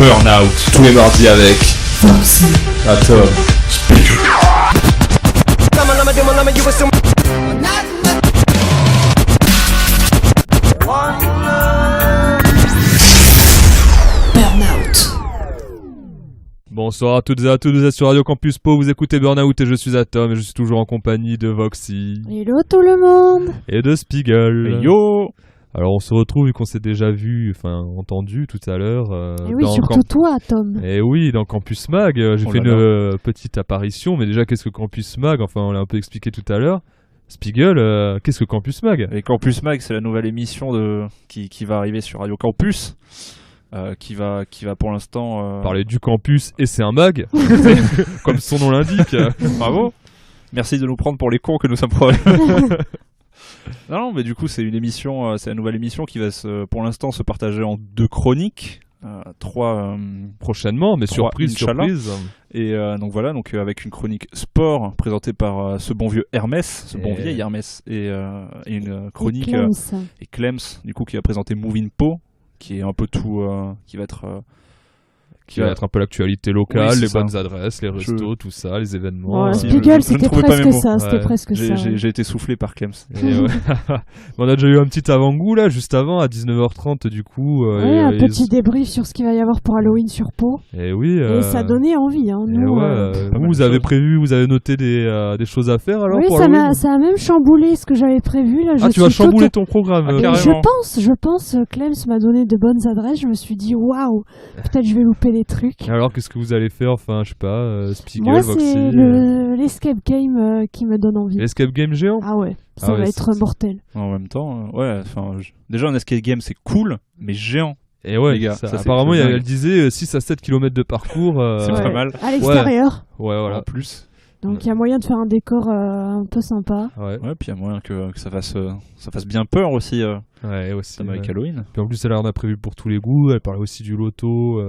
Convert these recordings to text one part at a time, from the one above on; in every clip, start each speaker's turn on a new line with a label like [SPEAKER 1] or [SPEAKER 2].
[SPEAKER 1] Burnout, tous les mardis avec Foxy, Atom, Speaker.
[SPEAKER 2] Burnout.
[SPEAKER 3] Bonsoir à toutes et à tous, vous êtes sur Radio Campus Pau, vous écoutez Burnout et je suis Atom et je suis toujours en compagnie de Voxy.
[SPEAKER 4] Hello tout le monde.
[SPEAKER 3] Et de Spiegel.
[SPEAKER 5] Hey yo.
[SPEAKER 3] Alors on se retrouve vu qu'on s'est déjà entendu tout à l'heure.
[SPEAKER 4] Et oui, surtout toi, Tom.
[SPEAKER 3] Et oui, dans Campus Mag, j'ai fait une petite apparition, mais déjà qu'est-ce que Campus Mag ? Enfin, on l'a un peu expliqué tout à l'heure. Spiegel, qu'est-ce que Campus Mag ?
[SPEAKER 5] Et Campus Mag, c'est la nouvelle émission qui va arriver sur Radio Campus, qui va pour l'instant
[SPEAKER 3] parler du campus et c'est un mag, comme son nom l'indique.
[SPEAKER 5] Bravo. Merci de nous prendre pour les cons que nous sommes probablement. Non, mais du coup, c'est une émission, c'est la nouvelle émission qui va pour l'instant se partager en 2 chroniques, 3
[SPEAKER 3] prochainement, mais
[SPEAKER 5] 3,
[SPEAKER 3] surprise.
[SPEAKER 5] Et donc voilà, avec une chronique sport présentée par ce bon vieux Hermès, ce bon vieil Hermès, et une chronique et Clems, du coup, qui va présenter Moving Po, qui est un peu tout, qui va être
[SPEAKER 3] un peu l'actualité locale,
[SPEAKER 5] oui,
[SPEAKER 3] les
[SPEAKER 5] ça.
[SPEAKER 3] bonnes adresses, les restos, tout ça, les événements.
[SPEAKER 4] Voilà,
[SPEAKER 5] si,
[SPEAKER 4] Spiegel,
[SPEAKER 5] je ne
[SPEAKER 4] c'était
[SPEAKER 5] trouvais pas
[SPEAKER 4] presque
[SPEAKER 5] mes mots.
[SPEAKER 4] ça. C'était
[SPEAKER 3] Ouais.
[SPEAKER 4] presque ça.
[SPEAKER 5] J'ai été soufflé par Clems.
[SPEAKER 3] On a déjà eu un petit avant-goût là, juste avant, à 19h30 du coup.
[SPEAKER 4] Un petit débrief sur ce qu'il va y avoir pour Halloween sur Pau.
[SPEAKER 3] Et oui.
[SPEAKER 4] Et ça donnait envie. Hein, nous,
[SPEAKER 3] vous avez noté des choses à faire alors
[SPEAKER 4] oui,
[SPEAKER 3] pour
[SPEAKER 4] ça
[SPEAKER 3] Halloween ?
[SPEAKER 4] a même chamboulé ce que j'avais prévu. Là,
[SPEAKER 3] Tu vas chambouler ton programme.
[SPEAKER 5] carrément.
[SPEAKER 4] Je pense, Clems m'a donné de bonnes adresses. Je me suis dit, waouh, peut-être je vais louper des trucs.
[SPEAKER 3] Alors qu'est-ce que vous allez faire ? Enfin, je sais pas, Spiegel,
[SPEAKER 4] Moi,
[SPEAKER 3] Voxy.
[SPEAKER 4] c'est l'escape game qui me donne envie.
[SPEAKER 3] L'escape game géant ?
[SPEAKER 4] Ah ouais, ça va être mortel.
[SPEAKER 5] En même temps, déjà un escape game c'est cool, mais géant.
[SPEAKER 3] Et ouais,
[SPEAKER 5] Les gars,
[SPEAKER 3] ça,
[SPEAKER 5] ça, c'est
[SPEAKER 3] apparemment,
[SPEAKER 5] dingue.
[SPEAKER 3] elle disait 6 à 7 km de parcours.
[SPEAKER 5] C'est pas mal.
[SPEAKER 4] À l'extérieur.
[SPEAKER 3] Ouais, voilà.
[SPEAKER 5] En plus.
[SPEAKER 4] Donc il y a moyen de faire un décor un peu sympa.
[SPEAKER 3] Ouais,
[SPEAKER 5] Ouais, puis il y a moyen que ça fasse bien peur aussi,
[SPEAKER 3] aussi.
[SPEAKER 5] avec
[SPEAKER 3] Ouais.
[SPEAKER 5] Halloween.
[SPEAKER 3] Puis en plus, elle en a prévu pour tous les goûts. Elle parlait aussi du loto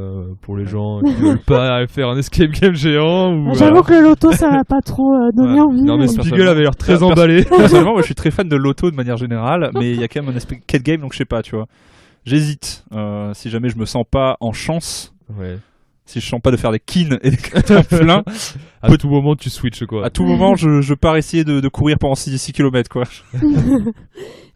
[SPEAKER 3] pour les gens qui veulent pas faire un escape game géant. Ou,
[SPEAKER 4] J'avoue que le loto, ça m'a pas trop donné envie.
[SPEAKER 3] Non, mais
[SPEAKER 4] mais-
[SPEAKER 3] Spiegel avait l'air très
[SPEAKER 5] Perso-
[SPEAKER 3] emballé.
[SPEAKER 5] Personnellement, moi je suis très fan de l'auto de manière générale, mais il y a quand même un escape game, donc je sais pas, tu vois. J'hésite. Si jamais je me sens pas en chance,
[SPEAKER 3] Ouais.
[SPEAKER 5] si je sens pas de faire des kines et des plein,
[SPEAKER 3] À tout moment, tu switches quoi.
[SPEAKER 5] à tout moment je pars essayer de courir pendant 6 km quoi.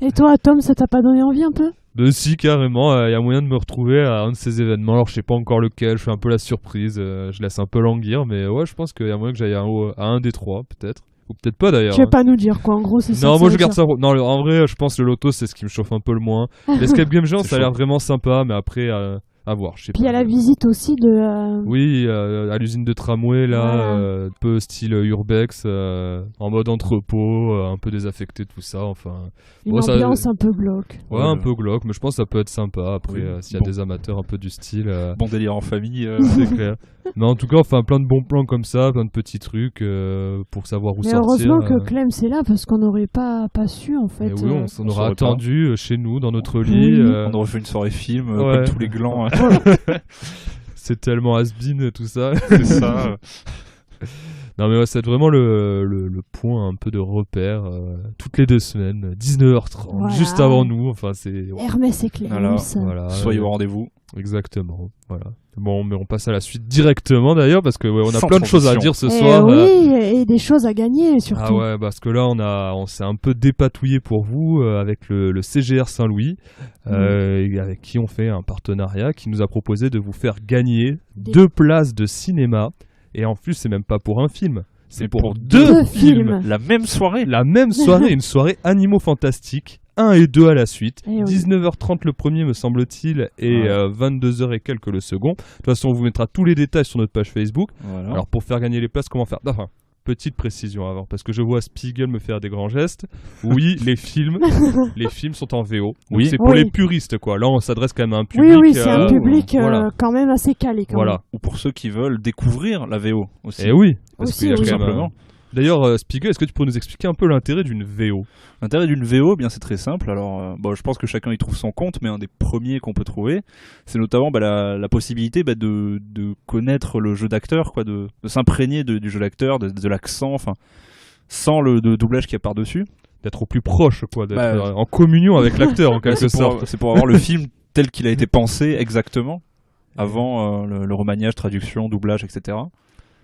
[SPEAKER 4] Et toi, Tom, ça t'a pas donné envie un peu?
[SPEAKER 3] Si, carrément, il y a moyen de me retrouver à un de ces événements. Alors, je sais pas encore lequel, je fais un peu la surprise, je laisse un peu languir, mais ouais, je pense qu'il y a moyen que j'aille à un des 3, peut-être. Ou peut-être pas d'ailleurs.
[SPEAKER 4] Tu veux pas nous dire quoi, en gros, c'est ça.
[SPEAKER 3] Non,
[SPEAKER 4] que
[SPEAKER 3] moi
[SPEAKER 4] ça
[SPEAKER 3] je
[SPEAKER 4] veut
[SPEAKER 3] garde
[SPEAKER 4] dire.
[SPEAKER 3] ça. Non, en vrai, je pense que le loto c'est ce qui me chauffe un peu le moins. L'escape game géant,
[SPEAKER 5] C'est
[SPEAKER 3] ça a l'air
[SPEAKER 5] chaud.
[SPEAKER 3] vraiment sympa, mais après, à voir. Je sais
[SPEAKER 4] Puis il y a
[SPEAKER 3] pas.
[SPEAKER 4] la visite aussi de.
[SPEAKER 3] Oui, à l'usine de tramway, là,
[SPEAKER 4] Voilà.
[SPEAKER 3] un peu style urbex, en mode entrepôt, un peu désaffecté, tout ça, enfin.
[SPEAKER 4] Une
[SPEAKER 3] Bon, ça-
[SPEAKER 4] ambiance un peu glauque.
[SPEAKER 3] Ouais, un peu glauque, mais je pense que ça peut être sympa après,
[SPEAKER 5] Oui,
[SPEAKER 3] s'il y a
[SPEAKER 5] bon.
[SPEAKER 3] des amateurs un peu du style.
[SPEAKER 5] Bon délire en famille.
[SPEAKER 3] C'est clair. Mais en tout cas, enfin, plein de bons plans comme ça, plein de petits trucs pour savoir où
[SPEAKER 4] Mais
[SPEAKER 3] sortir.
[SPEAKER 4] heureusement que Clem c'est là parce qu'on n'aurait pas su en fait.
[SPEAKER 3] Et oui, on s'en
[SPEAKER 5] on
[SPEAKER 3] aura
[SPEAKER 5] saurait pas.
[SPEAKER 3] attendu chez nous, dans notre
[SPEAKER 4] Oui.
[SPEAKER 3] lit.
[SPEAKER 5] On aurait fait une soirée film
[SPEAKER 3] Ouais.
[SPEAKER 5] comme tous les glands.
[SPEAKER 3] C'est tellement has-been tout ça.
[SPEAKER 5] C'est ça.
[SPEAKER 3] Non mais ouais, c'est vraiment le point un peu de repère toutes les 2 semaines, 19h30,
[SPEAKER 4] Voilà.
[SPEAKER 3] juste avant nous. Enfin c'est
[SPEAKER 4] Hermès et Clem.
[SPEAKER 3] voilà.
[SPEAKER 5] Soyez au rendez-vous.
[SPEAKER 3] Exactement. Voilà. Bon, mais on passe à la suite directement d'ailleurs parce que ouais, on a
[SPEAKER 5] Sans
[SPEAKER 3] plein de choses à
[SPEAKER 5] transition.
[SPEAKER 3] dire ce soir.
[SPEAKER 4] Oui, et des choses à gagner surtout.
[SPEAKER 3] Ah ouais, parce que là on s'est un peu dépatouillé pour vous avec le CGR Saint-Louis, et avec qui on fait un partenariat qui nous a proposé de vous faire gagner
[SPEAKER 4] Des-
[SPEAKER 3] 2 places de cinéma. Et en plus, c'est même pas pour un film, c'est
[SPEAKER 5] Mais
[SPEAKER 3] pour
[SPEAKER 5] pour
[SPEAKER 3] 2
[SPEAKER 4] deux
[SPEAKER 3] films.
[SPEAKER 5] La même soirée.
[SPEAKER 3] La même soirée, une soirée Animaux Fantastiques, 1 et 2 à la suite.
[SPEAKER 4] Eh oui.
[SPEAKER 3] 19h30 le premier, me semble-t-il, et
[SPEAKER 5] Ouais.
[SPEAKER 3] 22h et quelques le second. De toute façon, on vous mettra tous les détails sur notre page Facebook.
[SPEAKER 5] Voilà.
[SPEAKER 3] Alors, pour faire gagner les places, comment faire ? Enfin, petite précision avant, parce que je vois Spiegel me faire des grands gestes. Oui, les films sont en VO. Donc,
[SPEAKER 5] Oui.
[SPEAKER 3] c'est pour
[SPEAKER 4] Oui.
[SPEAKER 3] les puristes, quoi. Là, on s'adresse quand même à un public.
[SPEAKER 4] Oui, c'est un public
[SPEAKER 3] voilà.
[SPEAKER 4] quand même assez calé. Quand
[SPEAKER 3] Voilà.
[SPEAKER 5] Ou pour ceux qui veulent découvrir la VO aussi.
[SPEAKER 3] Et oui, parce
[SPEAKER 4] Aussi,
[SPEAKER 3] qu'il y a
[SPEAKER 4] oui.
[SPEAKER 3] quand
[SPEAKER 5] Tout
[SPEAKER 3] même.
[SPEAKER 5] simplement.
[SPEAKER 3] D'ailleurs, Spiegel, est-ce que tu pourrais nous expliquer un peu l'intérêt d'une VO ?
[SPEAKER 5] L'intérêt d'une VO, bien c'est très simple. Alors, je pense que chacun y trouve son compte, mais un des premiers qu'on peut trouver, c'est notamment la possibilité de connaître le jeu d'acteur, quoi, de s'imprégner du jeu d'acteur, de l'accent, enfin, sans le doublage qu'il y a par-dessus.
[SPEAKER 3] D'être au plus proche, quoi, d'être
[SPEAKER 5] Bah,
[SPEAKER 3] en communion avec l'acteur, en quelque sorte.
[SPEAKER 5] C'est pour avoir le film tel qu'il a été pensé exactement. avant le remaniage, traduction, doublage, etc.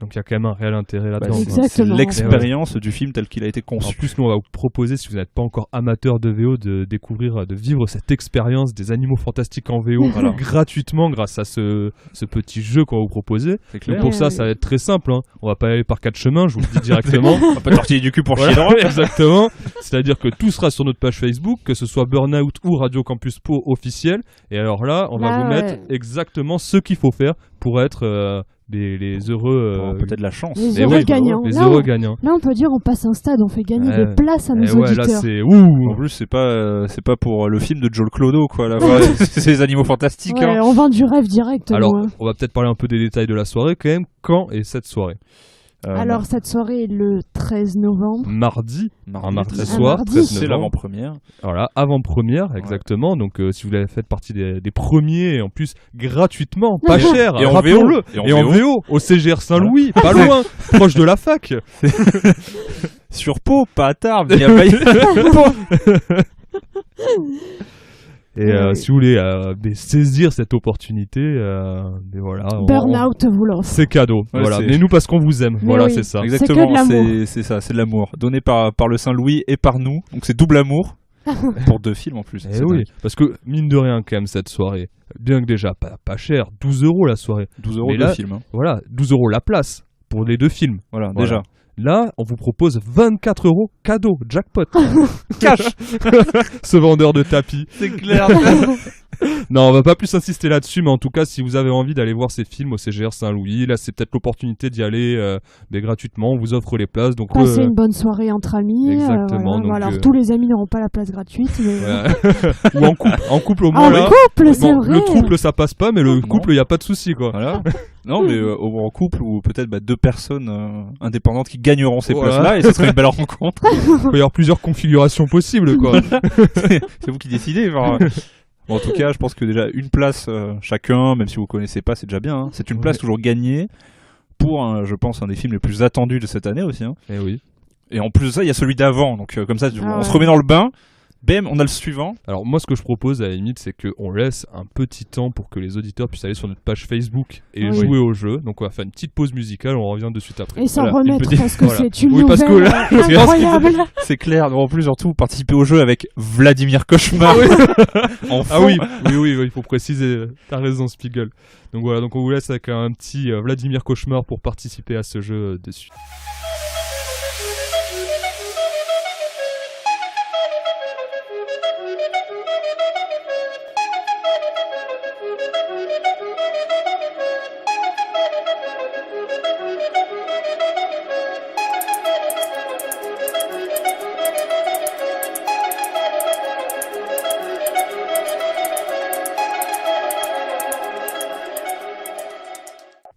[SPEAKER 3] Donc il y a quand même un réel intérêt là-dedans.
[SPEAKER 5] C'est
[SPEAKER 4] Exactement.
[SPEAKER 5] l'expérience du film tel qu'il a été
[SPEAKER 3] En
[SPEAKER 5] conçu.
[SPEAKER 3] plus, nous, on va vous proposer, si vous n'êtes pas encore amateur de VO, de découvrir, de vivre cette expérience des animaux fantastiques en VO gratuitement grâce à ce petit jeu qu'on va vous proposer.
[SPEAKER 5] C'est
[SPEAKER 3] Donc
[SPEAKER 5] clair.
[SPEAKER 3] pour ça, ça va être très simple. Hein. On va pas aller par 4 chemins, je vous le dis directement.
[SPEAKER 5] On va pas tortiller du cul pour chier
[SPEAKER 3] Voilà,
[SPEAKER 5] droit.
[SPEAKER 3] exactement. C'est-à-dire que tout sera sur notre page Facebook, que ce soit Burnout ou Radio Campus Po officiel. Et alors là, on va
[SPEAKER 4] Là,
[SPEAKER 3] vous
[SPEAKER 4] ouais.
[SPEAKER 3] mettre exactement ce qu'il faut faire pour être les heureux.
[SPEAKER 5] Peut-être la chance.
[SPEAKER 4] Les
[SPEAKER 3] et
[SPEAKER 4] heureux
[SPEAKER 3] ouais,
[SPEAKER 4] gagnants.
[SPEAKER 3] Les
[SPEAKER 4] Là,
[SPEAKER 3] heureux gagnants.
[SPEAKER 4] Là, on peut dire on passe un stade, on fait gagner
[SPEAKER 3] Ouais.
[SPEAKER 4] des places à nos
[SPEAKER 3] Et ouais,
[SPEAKER 4] auditeurs.
[SPEAKER 3] là, c'est.
[SPEAKER 5] En
[SPEAKER 3] Ouh.
[SPEAKER 5] plus, c'est pas pour le film de Joel Clodo, quoi. Là, c'est les animaux fantastiques.
[SPEAKER 4] Ouais,
[SPEAKER 5] hein.
[SPEAKER 4] on vend du rêve direct.
[SPEAKER 3] Alors,
[SPEAKER 4] nous, hein.
[SPEAKER 3] on va peut-être parler un peu des détails de la soirée quand même. Quand est cette soirée?
[SPEAKER 4] Alors, cette soirée est le 13 novembre.
[SPEAKER 3] Mardi, un mardi
[SPEAKER 5] très
[SPEAKER 3] soir,
[SPEAKER 4] mardi.
[SPEAKER 3] 13
[SPEAKER 5] c'est
[SPEAKER 3] novembre.
[SPEAKER 5] l'avant-première.
[SPEAKER 3] Voilà, avant-première, exactement. Donc, si vous avez fait partie des premiers, et en plus, gratuitement, pas cher,
[SPEAKER 5] Et en
[SPEAKER 3] rappelons-le.
[SPEAKER 5] VO.
[SPEAKER 3] Et en VO, au CGR Saint-Louis, pas loin, proche de la fac.
[SPEAKER 5] Sur Pau, pas à Tarbes. Il y a pas...
[SPEAKER 3] Et si vous voulez saisir cette opportunité, mais voilà.
[SPEAKER 4] Burnout vous l'offre.
[SPEAKER 3] C'est cadeau.
[SPEAKER 5] Ouais,
[SPEAKER 3] voilà.
[SPEAKER 5] c'est-
[SPEAKER 3] Mais nous, parce qu'on vous aime.
[SPEAKER 4] Mais
[SPEAKER 3] Voilà,
[SPEAKER 4] oui.
[SPEAKER 3] c'est ça.
[SPEAKER 5] Exactement,
[SPEAKER 4] que de l'amour.
[SPEAKER 5] c'est ça, c'est de l'amour. Donné par le Saint-Louis et par nous. Donc c'est double amour. Pour 2 films en plus.
[SPEAKER 3] Eh
[SPEAKER 5] C'est
[SPEAKER 3] oui,
[SPEAKER 5] dingue.
[SPEAKER 3] parce que mine de rien quand même cette soirée, bien que déjà pas cher, 12 € la soirée.
[SPEAKER 5] 12 €
[SPEAKER 3] Mais
[SPEAKER 5] de
[SPEAKER 3] là-
[SPEAKER 5] film. Hein.
[SPEAKER 3] Voilà, 12 € la place pour les 2 films.
[SPEAKER 5] Voilà,
[SPEAKER 3] Voilà.
[SPEAKER 5] déjà.
[SPEAKER 3] Là, on vous propose 24 € cadeau, jackpot. Cash. Ce vendeur de tapis.
[SPEAKER 5] C'est clair.
[SPEAKER 3] Non, on va pas plus insister là-dessus, mais en tout cas, si vous avez envie d'aller voir ces films au CGR Saint-Louis, là, c'est peut-être l'opportunité d'y aller mais gratuitement. On vous offre les places, donc
[SPEAKER 4] Passer une bonne soirée entre amis.
[SPEAKER 3] Exactement, donc,
[SPEAKER 4] Alors, tous les amis n'auront pas la place gratuite. Mais...
[SPEAKER 3] ou en couple au
[SPEAKER 4] Ah,
[SPEAKER 3] moins.
[SPEAKER 4] en
[SPEAKER 3] là.
[SPEAKER 4] couple, c'est
[SPEAKER 3] Bon,
[SPEAKER 4] vrai.
[SPEAKER 3] le couple, ça passe pas, mais le
[SPEAKER 5] Non.
[SPEAKER 3] couple, il y a pas de souci, quoi.
[SPEAKER 5] Voilà. Non, mais en couple ou peut-être 2 personnes indépendantes qui gagneront ces
[SPEAKER 3] Voilà.
[SPEAKER 5] places-là et ce serait une belle rencontre.
[SPEAKER 3] Il peut y avoir plusieurs configurations possibles, quoi.
[SPEAKER 5] C'est vous qui décidez. Genre. Bon, en tout cas, je pense que déjà une place chacun, même si vous connaissez pas, c'est déjà bien. Hein. C'est une place toujours gagnée pour, je pense, un des films les plus attendus de cette année aussi. Hein.
[SPEAKER 3] Eh oui.
[SPEAKER 5] Et en plus de ça, il y a celui d'avant. Donc comme ça, on
[SPEAKER 4] ouais.
[SPEAKER 5] se remet dans le bain. Bam, on a le suivant.
[SPEAKER 3] Alors moi ce que je propose à la limite c'est qu'on laisse un petit temps pour que les auditeurs puissent aller sur notre page Facebook et
[SPEAKER 4] Oui.
[SPEAKER 3] jouer au jeu. Donc on va faire une petite pause musicale, on revient de suite après.
[SPEAKER 4] Et s'en
[SPEAKER 5] Voilà, une
[SPEAKER 4] remettre
[SPEAKER 5] petite-
[SPEAKER 4] parce que
[SPEAKER 3] voilà.
[SPEAKER 4] c'est une
[SPEAKER 3] Oui, parce que
[SPEAKER 4] nouvelle
[SPEAKER 3] là,
[SPEAKER 4] incroyable.
[SPEAKER 5] C'est clair. En plus, surtout, participer au jeu avec Vladimir Cauchemar. En
[SPEAKER 3] Ah
[SPEAKER 5] fond.
[SPEAKER 3] oui, il faut préciser, t'as raison Spiegel. Donc voilà, donc on vous laisse avec un petit Vladimir Cauchemar pour participer à ce jeu de suite.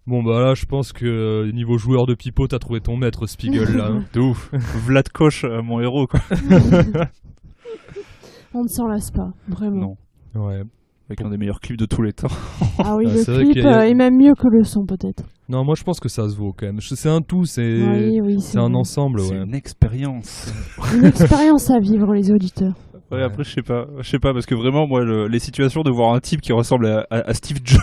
[SPEAKER 3] Bon bah là je pense que niveau joueur de pipeau t'as trouvé ton maître Spiegel là. Hein.
[SPEAKER 5] De ouf. Vlad Koch, mon héros, quoi.
[SPEAKER 4] On ne s'en lasse pas, vraiment.
[SPEAKER 5] Non.
[SPEAKER 3] Ouais.
[SPEAKER 5] Avec un des meilleurs clips de tous les temps.
[SPEAKER 4] Ah oui,
[SPEAKER 3] Ah,
[SPEAKER 4] le
[SPEAKER 3] c'est vrai
[SPEAKER 4] clip
[SPEAKER 3] qu'il y a-
[SPEAKER 4] est même mieux que le son, peut-être.
[SPEAKER 3] Non moi je pense que ça se vaut quand même. C'est un tout, c'est
[SPEAKER 4] Oui,
[SPEAKER 3] c'est un
[SPEAKER 4] vrai.
[SPEAKER 3] ensemble.
[SPEAKER 5] C'est
[SPEAKER 3] Ouais.
[SPEAKER 5] une expérience.
[SPEAKER 4] Une expérience à vivre, les auditeurs.
[SPEAKER 5] Ouais, après, je sais pas, parce que vraiment, moi, les situations de voir un type qui ressemble à Steve Jobs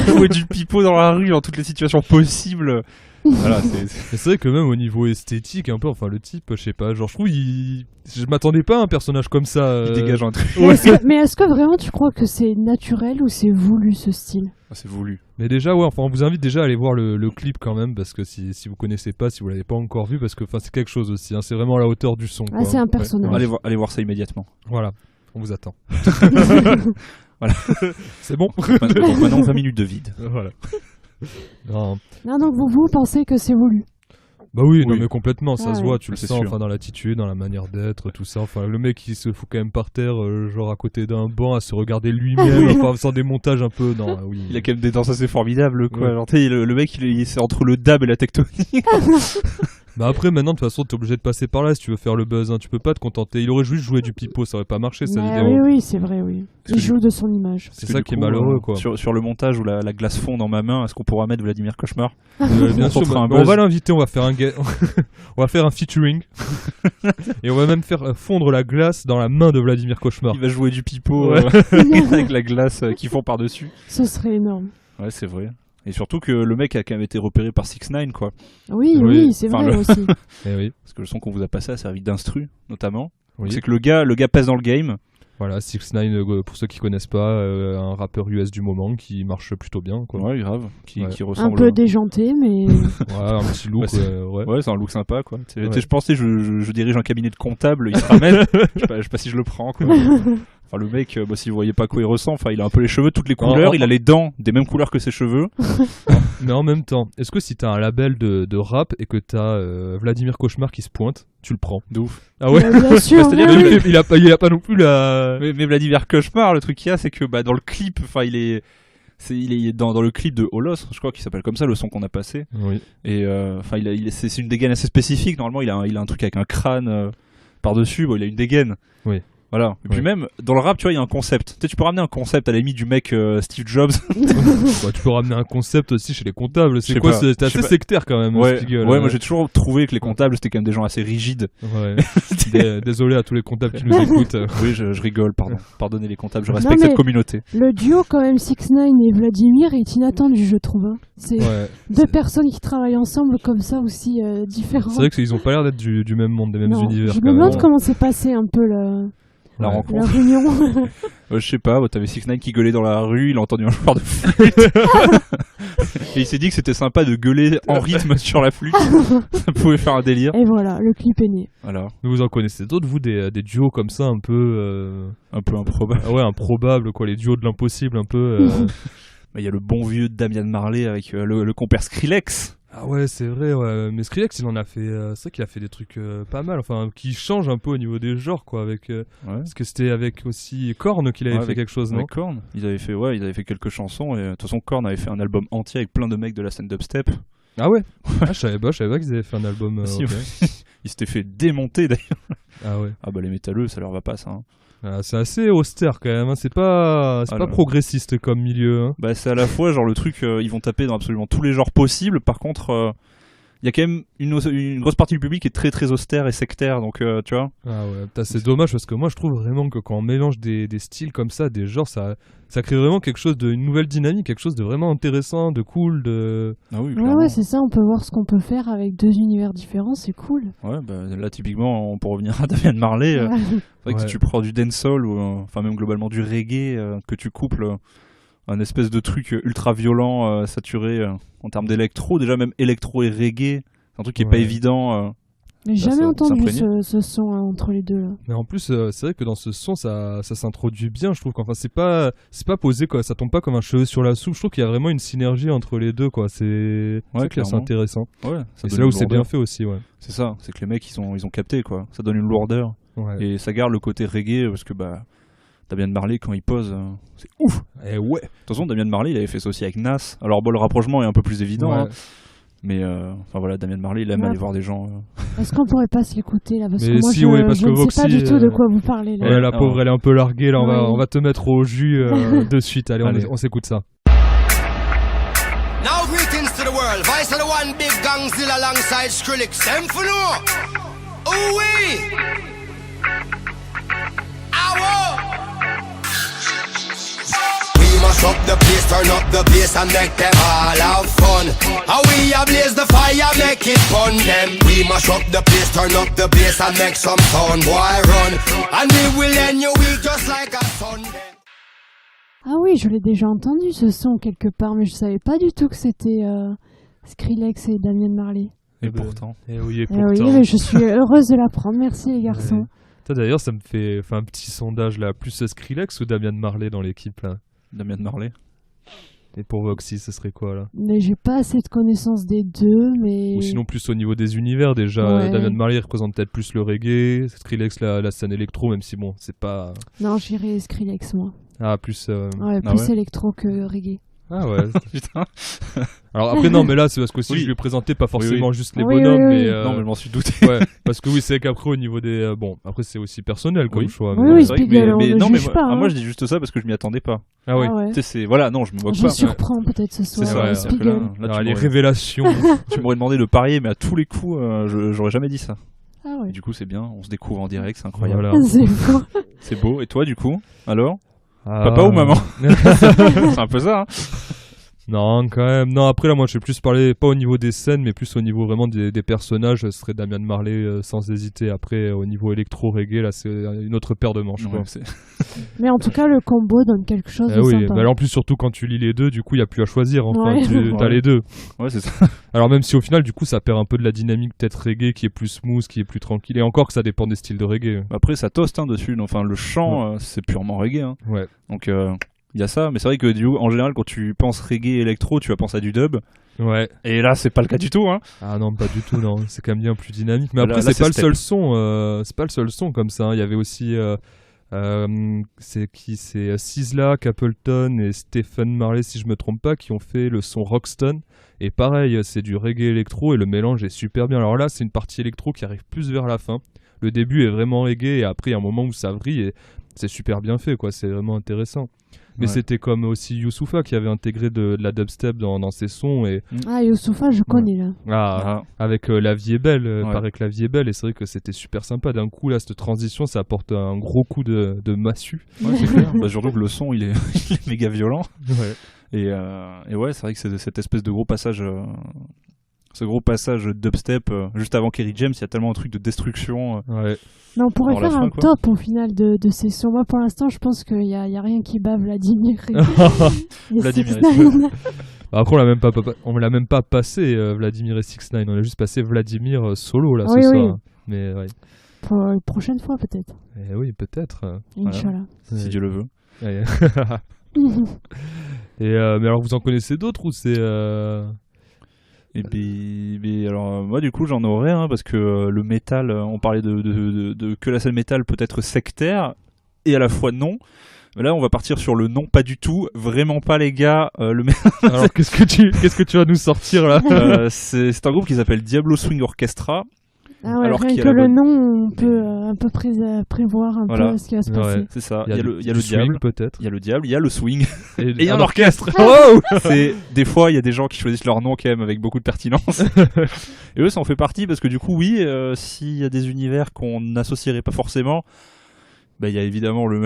[SPEAKER 5] jouer du pipeau dans la rue, dans toutes les situations possibles. Voilà, c'est.
[SPEAKER 3] Mais c'est vrai que même au niveau esthétique, un peu, enfin le type, je sais pas, genre je trouve, je m'attendais pas à un personnage comme ça.
[SPEAKER 5] Il dégage un truc.
[SPEAKER 4] Mais est-ce que vraiment tu crois que c'est naturel ou c'est voulu ce style?
[SPEAKER 5] Ah, c'est voulu.
[SPEAKER 3] Mais déjà, ouais, enfin on vous invite déjà à aller voir le clip quand même, parce que si vous connaissez pas, si vous l'avez pas encore vu, parce que c'est quelque chose aussi, hein, c'est vraiment à la hauteur du son.
[SPEAKER 4] Ah,
[SPEAKER 3] quoi.
[SPEAKER 4] c'est un
[SPEAKER 3] Ouais.
[SPEAKER 4] personnage.
[SPEAKER 5] Allez voir ça immédiatement.
[SPEAKER 3] Voilà, on vous attend.
[SPEAKER 5] Voilà.
[SPEAKER 3] C'est bon.
[SPEAKER 5] Donc maintenant, 20 minutes de vide.
[SPEAKER 3] Voilà. Non.
[SPEAKER 4] Ah, donc vous pensez que c'est voulu?
[SPEAKER 3] Bah oui, non
[SPEAKER 5] Oui.
[SPEAKER 3] mais complètement, ça
[SPEAKER 4] Ah
[SPEAKER 3] se
[SPEAKER 4] ouais.
[SPEAKER 3] voit, tu le
[SPEAKER 5] C'est
[SPEAKER 3] sens,
[SPEAKER 5] sûr.
[SPEAKER 3] enfin dans l'attitude, dans la manière d'être, tout ça. Enfin le mec il se fout quand même par terre, genre à côté d'un banc, à se regarder lui-même, enfin faisant des montages un peu. Non, oui.
[SPEAKER 5] Il a quand même des danses assez formidables, quoi.
[SPEAKER 3] Ouais.
[SPEAKER 5] Genre, tu sais, le mec, c'est entre le dab et la tectonique.
[SPEAKER 3] Bah après maintenant de toute façon t'es obligé de passer par là si tu veux faire le buzz, hein. Tu peux pas te contenter. Il aurait juste joué du pipeau, ça aurait pas marché cette
[SPEAKER 4] Mais
[SPEAKER 3] vidéo.
[SPEAKER 4] oui, c'est vrai, oui.
[SPEAKER 5] Parce
[SPEAKER 4] Il
[SPEAKER 5] que
[SPEAKER 4] joue de son image.
[SPEAKER 3] C'est
[SPEAKER 5] Parce que
[SPEAKER 3] ça
[SPEAKER 5] du
[SPEAKER 3] qui est
[SPEAKER 5] coup,
[SPEAKER 3] malheureux quoi.
[SPEAKER 5] Sur le montage où la glace fond dans ma main, est-ce qu'on pourra mettre Vladimir Cauchemar?
[SPEAKER 3] Bien
[SPEAKER 5] On
[SPEAKER 3] sûr,
[SPEAKER 5] fera un
[SPEAKER 3] on
[SPEAKER 5] buzz.
[SPEAKER 3] va l'inviter, on va faire on va faire un featuring et on va même faire fondre la glace dans la main de Vladimir Cauchemar.
[SPEAKER 5] Il va jouer du pipeau
[SPEAKER 3] Ouais.
[SPEAKER 5] avec la glace qui fond par-dessus.
[SPEAKER 4] Ce serait énorme.
[SPEAKER 5] Ouais, c'est vrai. Et surtout que le mec a quand même été repéré par 6ix9ine, quoi.
[SPEAKER 4] Oui, c'est
[SPEAKER 5] Enfin,
[SPEAKER 4] vrai aussi.
[SPEAKER 3] Eh oui.
[SPEAKER 5] Parce que le son qu'on vous a passé a servi d'instru, notamment.
[SPEAKER 3] Oui.
[SPEAKER 5] Donc c'est que le gars pèse dans le game.
[SPEAKER 3] Voilà, 6ix9ine, pour ceux qui connaissent pas, un rappeur US du moment qui marche plutôt bien, quoi.
[SPEAKER 5] Ouais, grave. Qui
[SPEAKER 4] Un
[SPEAKER 5] ressemble.
[SPEAKER 4] peu déjanté, mais
[SPEAKER 3] Ouais, un petit look, ouais.
[SPEAKER 5] Ouais, c'est un look sympa, quoi. Tu sais,
[SPEAKER 3] Ouais.
[SPEAKER 5] je pensais, je dirige un cabinet de comptable, il se ramène. Je sais pas si je le prends, quoi. Enfin, le mec, si vous voyez pas à quoi il ressemble, enfin, il a un peu les cheveux de toutes les couleurs, il a les dents des mêmes couleurs que ses cheveux.
[SPEAKER 3] Mais en même temps, est-ce que si t'as un label de rap et que t'as Vladimir Cauchemar qui se pointe, tu le prends?
[SPEAKER 5] De ouf.
[SPEAKER 3] Ah ouais.
[SPEAKER 4] bien sûr.
[SPEAKER 5] C'est-à-dire
[SPEAKER 4] oui,
[SPEAKER 5] que
[SPEAKER 4] oui.
[SPEAKER 3] il a pas non plus la.
[SPEAKER 5] Mais Vladimir Cauchemar, le truc qu'il y a, c'est que dans le clip, enfin, il est dans le clip de Holos, je crois qu'il s'appelle comme ça, le son qu'on a passé.
[SPEAKER 3] Oui.
[SPEAKER 5] Et enfin, c'est une dégaine assez spécifique. Normalement, il a un truc avec un crâne par-dessus. Bon, il a une dégaine.
[SPEAKER 3] Oui.
[SPEAKER 5] Voilà. Et puis
[SPEAKER 3] Oui.
[SPEAKER 5] même dans le rap, tu vois, il y a un concept. Tu sais, tu peux ramener un concept à la limite du mec Steve Jobs.
[SPEAKER 3] Bah, tu peux ramener un concept aussi chez les comptables.
[SPEAKER 5] Je
[SPEAKER 3] C'est
[SPEAKER 5] sais
[SPEAKER 3] quoi?
[SPEAKER 5] pas,
[SPEAKER 3] C'est
[SPEAKER 5] je
[SPEAKER 3] assez
[SPEAKER 5] sais pas.
[SPEAKER 3] sectaire quand même.
[SPEAKER 5] Ouais.
[SPEAKER 3] Spiegel,
[SPEAKER 5] Ouais, moi j'ai toujours trouvé que les comptables c'était quand même des gens assez rigides.
[SPEAKER 3] Ouais. Désolé à tous les comptables qui nous écoutent.
[SPEAKER 5] Oui, je rigole, pardon. Pardonnez les comptables, je
[SPEAKER 4] Non,
[SPEAKER 5] respecte
[SPEAKER 4] mais-
[SPEAKER 5] cette communauté.
[SPEAKER 4] Le duo, quand même, 6ix9ine et Vladimir, est inattendu, je trouve. Hein. C'est
[SPEAKER 3] Ouais.
[SPEAKER 4] deux personnes qui travaillent ensemble comme ça aussi différentes.
[SPEAKER 3] C'est vrai qu'ils ont pas l'air d'être du même monde, des mêmes
[SPEAKER 4] Non,
[SPEAKER 3] univers.
[SPEAKER 4] je
[SPEAKER 3] quand
[SPEAKER 4] me
[SPEAKER 3] même.
[SPEAKER 4] demande comment s'est passé un peu la
[SPEAKER 5] La
[SPEAKER 3] Ouais.
[SPEAKER 5] rencontre.
[SPEAKER 4] réunion.
[SPEAKER 5] Je sais pas, t'avais 6ix9ine qui gueulait dans la rue, il a entendu un joueur de flûte. Et il s'est dit que c'était sympa de gueuler en rythme sur la flûte. Ça pouvait faire un délire.
[SPEAKER 4] Et voilà, le clip est né.
[SPEAKER 5] Voilà,
[SPEAKER 3] Mais vous en connaissez d'autres, vous, des duos comme ça, un peu.
[SPEAKER 5] un peu improbable.
[SPEAKER 3] Ah ouais, improbables, quoi, les duos de l'impossible, un peu.
[SPEAKER 5] Il y a le bon vieux Damian Marley avec le compère Skrillex.
[SPEAKER 3] Ah ouais, c'est vrai, ouais. Mais Skrillex, il en a fait. C'est vrai qu'il a fait des trucs pas mal, enfin, qui changent un peu au niveau des genres, quoi. Avec,
[SPEAKER 5] Ouais.
[SPEAKER 3] parce que c'était avec aussi Korn qu'il avait
[SPEAKER 5] Ouais,
[SPEAKER 3] fait
[SPEAKER 5] avec-
[SPEAKER 3] quelque chose, non?
[SPEAKER 5] Avec Korn, ils avaient fait quelques chansons et de toute façon Korn avait fait un album entier avec plein de mecs de la scène dubstep.
[SPEAKER 3] Ah ouais. Ah, je savais pas qu'ils avaient fait un album.
[SPEAKER 5] Si,
[SPEAKER 3] ok.
[SPEAKER 5] Ils s'étaient fait démonter d'ailleurs.
[SPEAKER 3] Ah ouais.
[SPEAKER 5] Ah bah les métalleux, ça leur va pas ça. Hein.
[SPEAKER 3] Ah, c'est assez austère quand même, hein. C'est pas
[SPEAKER 5] Ah,
[SPEAKER 3] pas
[SPEAKER 5] non.
[SPEAKER 3] progressiste comme milieu, hein.
[SPEAKER 5] Bah c'est à la fois genre le truc, ils vont taper dans absolument tous les genres possibles. Par contre, il y a quand même une grosse partie du public qui est très très austère et sectaire, donc tu vois.
[SPEAKER 3] Ah ouais, putain, c'est dommage parce que moi je trouve vraiment que quand on mélange des styles comme ça, des genres, ça crée vraiment quelque chose une nouvelle dynamique, quelque chose de vraiment intéressant, de cool, de.
[SPEAKER 5] Ah oui,
[SPEAKER 4] Ouais,
[SPEAKER 5] clairement.
[SPEAKER 4] ouais, c'est ça, on peut voir ce qu'on peut faire avec deux univers différents, c'est cool.
[SPEAKER 5] Ouais, bah là typiquement, on peut revenir à Damian Marley.
[SPEAKER 4] Ouais.
[SPEAKER 5] C'est vrai que
[SPEAKER 3] Ouais.
[SPEAKER 5] si tu prends du dancehall ou enfin même globalement du reggae, que tu couples un espèce de truc ultra violent, saturé en termes d'électro, déjà même électro et reggae, c'est un truc qui est pas
[SPEAKER 3] Ouais.
[SPEAKER 5] évident.
[SPEAKER 4] J'ai
[SPEAKER 5] Ça,
[SPEAKER 4] jamais
[SPEAKER 5] ça
[SPEAKER 4] entendu
[SPEAKER 5] s'imprégner.
[SPEAKER 4] ce son hein, entre les deux là.
[SPEAKER 3] Mais en plus, c'est vrai que dans ce son, ça s'introduit bien, je trouve. Enfin, c'est pas posé quoi, ça tombe pas comme un cheveu sur la soupe. Je trouve qu'il y a vraiment une synergie entre les deux quoi. C'est ça qui est assez
[SPEAKER 5] clairement.
[SPEAKER 3] intéressant.
[SPEAKER 5] Ouais, ça
[SPEAKER 3] Et c'est
[SPEAKER 5] donne
[SPEAKER 3] là où
[SPEAKER 5] une
[SPEAKER 3] c'est bien
[SPEAKER 5] lourdeur.
[SPEAKER 3] fait aussi, ouais.
[SPEAKER 5] C'est ça, c'est que les mecs ils ont capté quoi. Ça donne une lourdeur
[SPEAKER 3] Ouais.
[SPEAKER 5] et ça garde le côté reggae parce que bah Damian Marley quand il pose, c'est ouf.
[SPEAKER 3] Et ouais.
[SPEAKER 5] De toute façon, Damian Marley il avait fait ça aussi avec Nas. Alors bon, le rapprochement est un peu plus évident,
[SPEAKER 3] Ouais.
[SPEAKER 5] hein, mais enfin voilà, Damian Marley il aime
[SPEAKER 4] Ouais.
[SPEAKER 5] aller voir des gens.
[SPEAKER 4] Est-ce qu'on pourrait pas se l'écouter là parce
[SPEAKER 3] Mais
[SPEAKER 4] que moi
[SPEAKER 3] si,
[SPEAKER 4] je,
[SPEAKER 3] ouais, parce
[SPEAKER 4] je
[SPEAKER 3] que
[SPEAKER 4] ne sais pas
[SPEAKER 3] Voxy,
[SPEAKER 4] du tout de quoi vous parlez là.
[SPEAKER 3] Ouais, la
[SPEAKER 5] alors.
[SPEAKER 3] pauvre, elle est un peu larguée. Là,
[SPEAKER 4] Oui.
[SPEAKER 3] on va te mettre au jus de suite. Allez,
[SPEAKER 5] Allez.
[SPEAKER 3] on s'écoute ça.
[SPEAKER 2] Now greetings to the world. Vice of the one big gangzilla alongside Skrillex. Them for no. Ooh wee. Ow. We must up the place, turn up the bass and make them all have fun. How we ablaze the fire, make it fun them. We must up the place, turn up the bass and make some sound, boy run. And we will end your week just like a Sunday.
[SPEAKER 4] Ah oui, je l'ai déjà entendu ce son quelque part, mais je savais pas du tout que c'était Skrillex et Damian Marley.
[SPEAKER 5] Et
[SPEAKER 3] ben,
[SPEAKER 5] pourtant.
[SPEAKER 3] Et oui, et
[SPEAKER 4] Eh
[SPEAKER 3] pourtant.
[SPEAKER 4] oui, mais je suis heureuse de l'apprendre. Merci les garçons.
[SPEAKER 3] Ouais. Toi, d'ailleurs, ça me fait un petit sondage là. Plus Skrillex ou Damian Marley dans l'équipe là?
[SPEAKER 5] Damian Marley.
[SPEAKER 3] Et pour Voxy, ce serait quoi là?
[SPEAKER 4] Mais j'ai pas assez de connaissances des deux, mais.
[SPEAKER 3] Ou sinon plus au niveau des univers déjà.
[SPEAKER 4] Ouais.
[SPEAKER 3] Damian Marley représente peut-être plus le reggae, Skrillex la scène électro, même si bon, c'est pas.
[SPEAKER 4] Non, j'irais Skrillex moi.
[SPEAKER 3] Ah, plus.
[SPEAKER 4] Ouais,
[SPEAKER 5] Ah
[SPEAKER 4] plus
[SPEAKER 5] ouais
[SPEAKER 4] électro que reggae.
[SPEAKER 3] Ah ouais.
[SPEAKER 5] Putain.
[SPEAKER 3] Alors après, non, mais là, c'est parce que
[SPEAKER 5] Oui.
[SPEAKER 3] je lui ai présenté pas forcément juste les
[SPEAKER 4] Oui,
[SPEAKER 3] bonhommes,
[SPEAKER 4] oui, oui.
[SPEAKER 3] mais.
[SPEAKER 5] Non mais je m'en suis douté.
[SPEAKER 3] Ouais, parce que oui, c'est qu'après, au niveau des. Bon, après, c'est aussi personnel comme
[SPEAKER 5] Oui.
[SPEAKER 3] choix.
[SPEAKER 4] Oui,
[SPEAKER 3] mais-
[SPEAKER 4] oui,
[SPEAKER 5] C'est vrai que-
[SPEAKER 4] Spiegel, on
[SPEAKER 5] mais
[SPEAKER 4] ne
[SPEAKER 5] non mais
[SPEAKER 4] juge
[SPEAKER 5] moi,
[SPEAKER 4] pas, hein.
[SPEAKER 5] moi je dis juste ça parce que je m'y attendais pas.
[SPEAKER 3] Ah oui.
[SPEAKER 4] Ah ouais.
[SPEAKER 5] Tu sais, c'est voilà, non, je me moque
[SPEAKER 4] Je
[SPEAKER 5] pas.
[SPEAKER 4] surprends peut-être ce soir.
[SPEAKER 5] C'est
[SPEAKER 3] vrai,
[SPEAKER 5] c'est-à-dire que
[SPEAKER 4] Spiegel.
[SPEAKER 5] là,
[SPEAKER 3] Alors,
[SPEAKER 5] tu
[SPEAKER 3] les
[SPEAKER 5] m'aurais-
[SPEAKER 3] révélations.
[SPEAKER 5] tu m'aurais demandé de parier, mais à tous les coups, j'aurais jamais dit ça.
[SPEAKER 4] Ah ouais.
[SPEAKER 5] Et du coup, c'est bien, on se découvre en direct, c'est incroyable.
[SPEAKER 3] Voilà.
[SPEAKER 4] C'est fou.
[SPEAKER 5] C'est beau. Et toi, du coup, alors
[SPEAKER 3] Ah.
[SPEAKER 5] Papa ou maman C'est un peu ça. Hein.
[SPEAKER 3] Non, quand même. Non, après là, moi, je vais plus parler pas au niveau des scènes, mais plus au niveau vraiment des personnages. Ce serait Damian Marley sans hésiter. Après, au niveau électro-reggae, là, c'est une autre paire de manches.
[SPEAKER 5] Ouais,
[SPEAKER 3] Quoi.
[SPEAKER 4] Mais en tout cas, le combo donne quelque chose de
[SPEAKER 3] Oui,
[SPEAKER 4] sympa.
[SPEAKER 3] mais alors, en plus, surtout quand tu lis les deux, du coup, il n'y a plus à choisir. Enfin,
[SPEAKER 4] Ouais.
[SPEAKER 3] t'as
[SPEAKER 5] Ouais.
[SPEAKER 3] les deux.
[SPEAKER 5] Ouais, c'est ça.
[SPEAKER 3] Alors, même si au final, du coup, ça perd un peu de la dynamique, peut-être reggae, qui est plus smooth, qui est plus tranquille. Et encore que ça dépend des styles de reggae.
[SPEAKER 5] Après, ça toast dessus. Enfin, le chant, c'est purement reggae. Hein.
[SPEAKER 3] Ouais.
[SPEAKER 5] Donc, il y a ça. Mais c'est vrai que du coup, en général, quand tu penses reggae électro, tu vas penser à du dub.
[SPEAKER 3] Ouais.
[SPEAKER 5] Et là, c'est pas le cas du tout. Hein.
[SPEAKER 3] Ah non, pas du tout, non. C'est quand même bien plus dynamique. Mais
[SPEAKER 5] Là,
[SPEAKER 3] après,
[SPEAKER 5] là,
[SPEAKER 3] c'est pas le
[SPEAKER 5] step.
[SPEAKER 3] seul son. C'est pas le seul son comme ça. Hein. Il y avait aussi. C'est Sizzla, Capleton et Stephen Marley, si je me trompe pas, qui ont fait le son Roxton. Et pareil, c'est du reggae électro et le mélange est super bien. Alors là, c'est une partie électro qui arrive plus vers la fin. Le début est vraiment reggae et après, il y a un moment où ça vrille et c'est super bien fait, quoi. C'est vraiment intéressant. Mais
[SPEAKER 5] Ouais.
[SPEAKER 3] c'était comme aussi Youssoupha qui avait intégré de la dubstep dans ses sons. Et
[SPEAKER 4] Ah, Youssoupha, je connais là.
[SPEAKER 3] ah, avec La Vie est belle,
[SPEAKER 5] Ouais.
[SPEAKER 3] paraît que La Vie est belle, et c'est vrai que c'était super sympa. D'un coup, là, cette transition, ça apporte un gros coup de massue.
[SPEAKER 5] Ouais, c'est clair. Bah, surtout que le son, il est, il est méga violent.
[SPEAKER 3] Ouais.
[SPEAKER 5] Et ouais, c'est vrai que c'est cette espèce de gros passage. Ce gros passage dubstep, juste avant Kerry James, il y a tellement de trucs de destruction.
[SPEAKER 3] Ouais.
[SPEAKER 4] Mais on pourrait
[SPEAKER 5] Alors, la
[SPEAKER 4] faire
[SPEAKER 5] fin,
[SPEAKER 4] un
[SPEAKER 5] quoi.
[SPEAKER 4] top au final de ces sons. Moi, pour l'instant, je pense qu'il y a rien qui bat Vladimir et
[SPEAKER 5] Vladimir
[SPEAKER 4] 6ix9ine.
[SPEAKER 3] Après, on l'a même pas passé, Vladimir et 6ix9ine. On a juste passé Vladimir solo, là,
[SPEAKER 4] Oui,
[SPEAKER 3] ce
[SPEAKER 4] oui.
[SPEAKER 3] soir. Mais ouais.
[SPEAKER 4] Pour une prochaine fois, peut-être.
[SPEAKER 3] Eh oui, peut-être.
[SPEAKER 4] Inch'Allah.
[SPEAKER 5] Si Dieu le veut.
[SPEAKER 3] Ouais. Et mais alors, vous en connaissez d'autres ou c'est
[SPEAKER 5] Et puis, alors, moi, du coup, j'en aurais, hein, parce que le métal, on parlait de que la scène métal peut être sectaire, et à la fois non. Mais là, on va partir sur le non, pas du tout. Vraiment pas, les gars.
[SPEAKER 3] Alors, qu'est-ce que tu vas nous sortir là?
[SPEAKER 5] C'est un groupe qui s'appelle Diablo Swing Orchestra.
[SPEAKER 4] Ah ouais,
[SPEAKER 5] Alors
[SPEAKER 4] rien
[SPEAKER 5] qu'il y a
[SPEAKER 4] que
[SPEAKER 5] la
[SPEAKER 4] le
[SPEAKER 5] bonne-
[SPEAKER 4] nom, on peut un peu prévoir un
[SPEAKER 5] Voilà.
[SPEAKER 4] peu ce qui va se passer.
[SPEAKER 3] Ouais.
[SPEAKER 5] C'est ça.
[SPEAKER 3] Il y a
[SPEAKER 5] le
[SPEAKER 3] du swing,
[SPEAKER 5] diable.
[SPEAKER 3] peut-être.
[SPEAKER 5] Il y a le diable, il y a le swing.
[SPEAKER 3] Et
[SPEAKER 5] Et il y a un orchestre.
[SPEAKER 3] Oh
[SPEAKER 5] C'est des fois il y a des gens qui choisissent leur nom quand même avec beaucoup de pertinence. Et eux ça en fait partie parce que du coup oui, s'il y a des univers qu'on n'associerait pas forcément, bah il y a évidemment le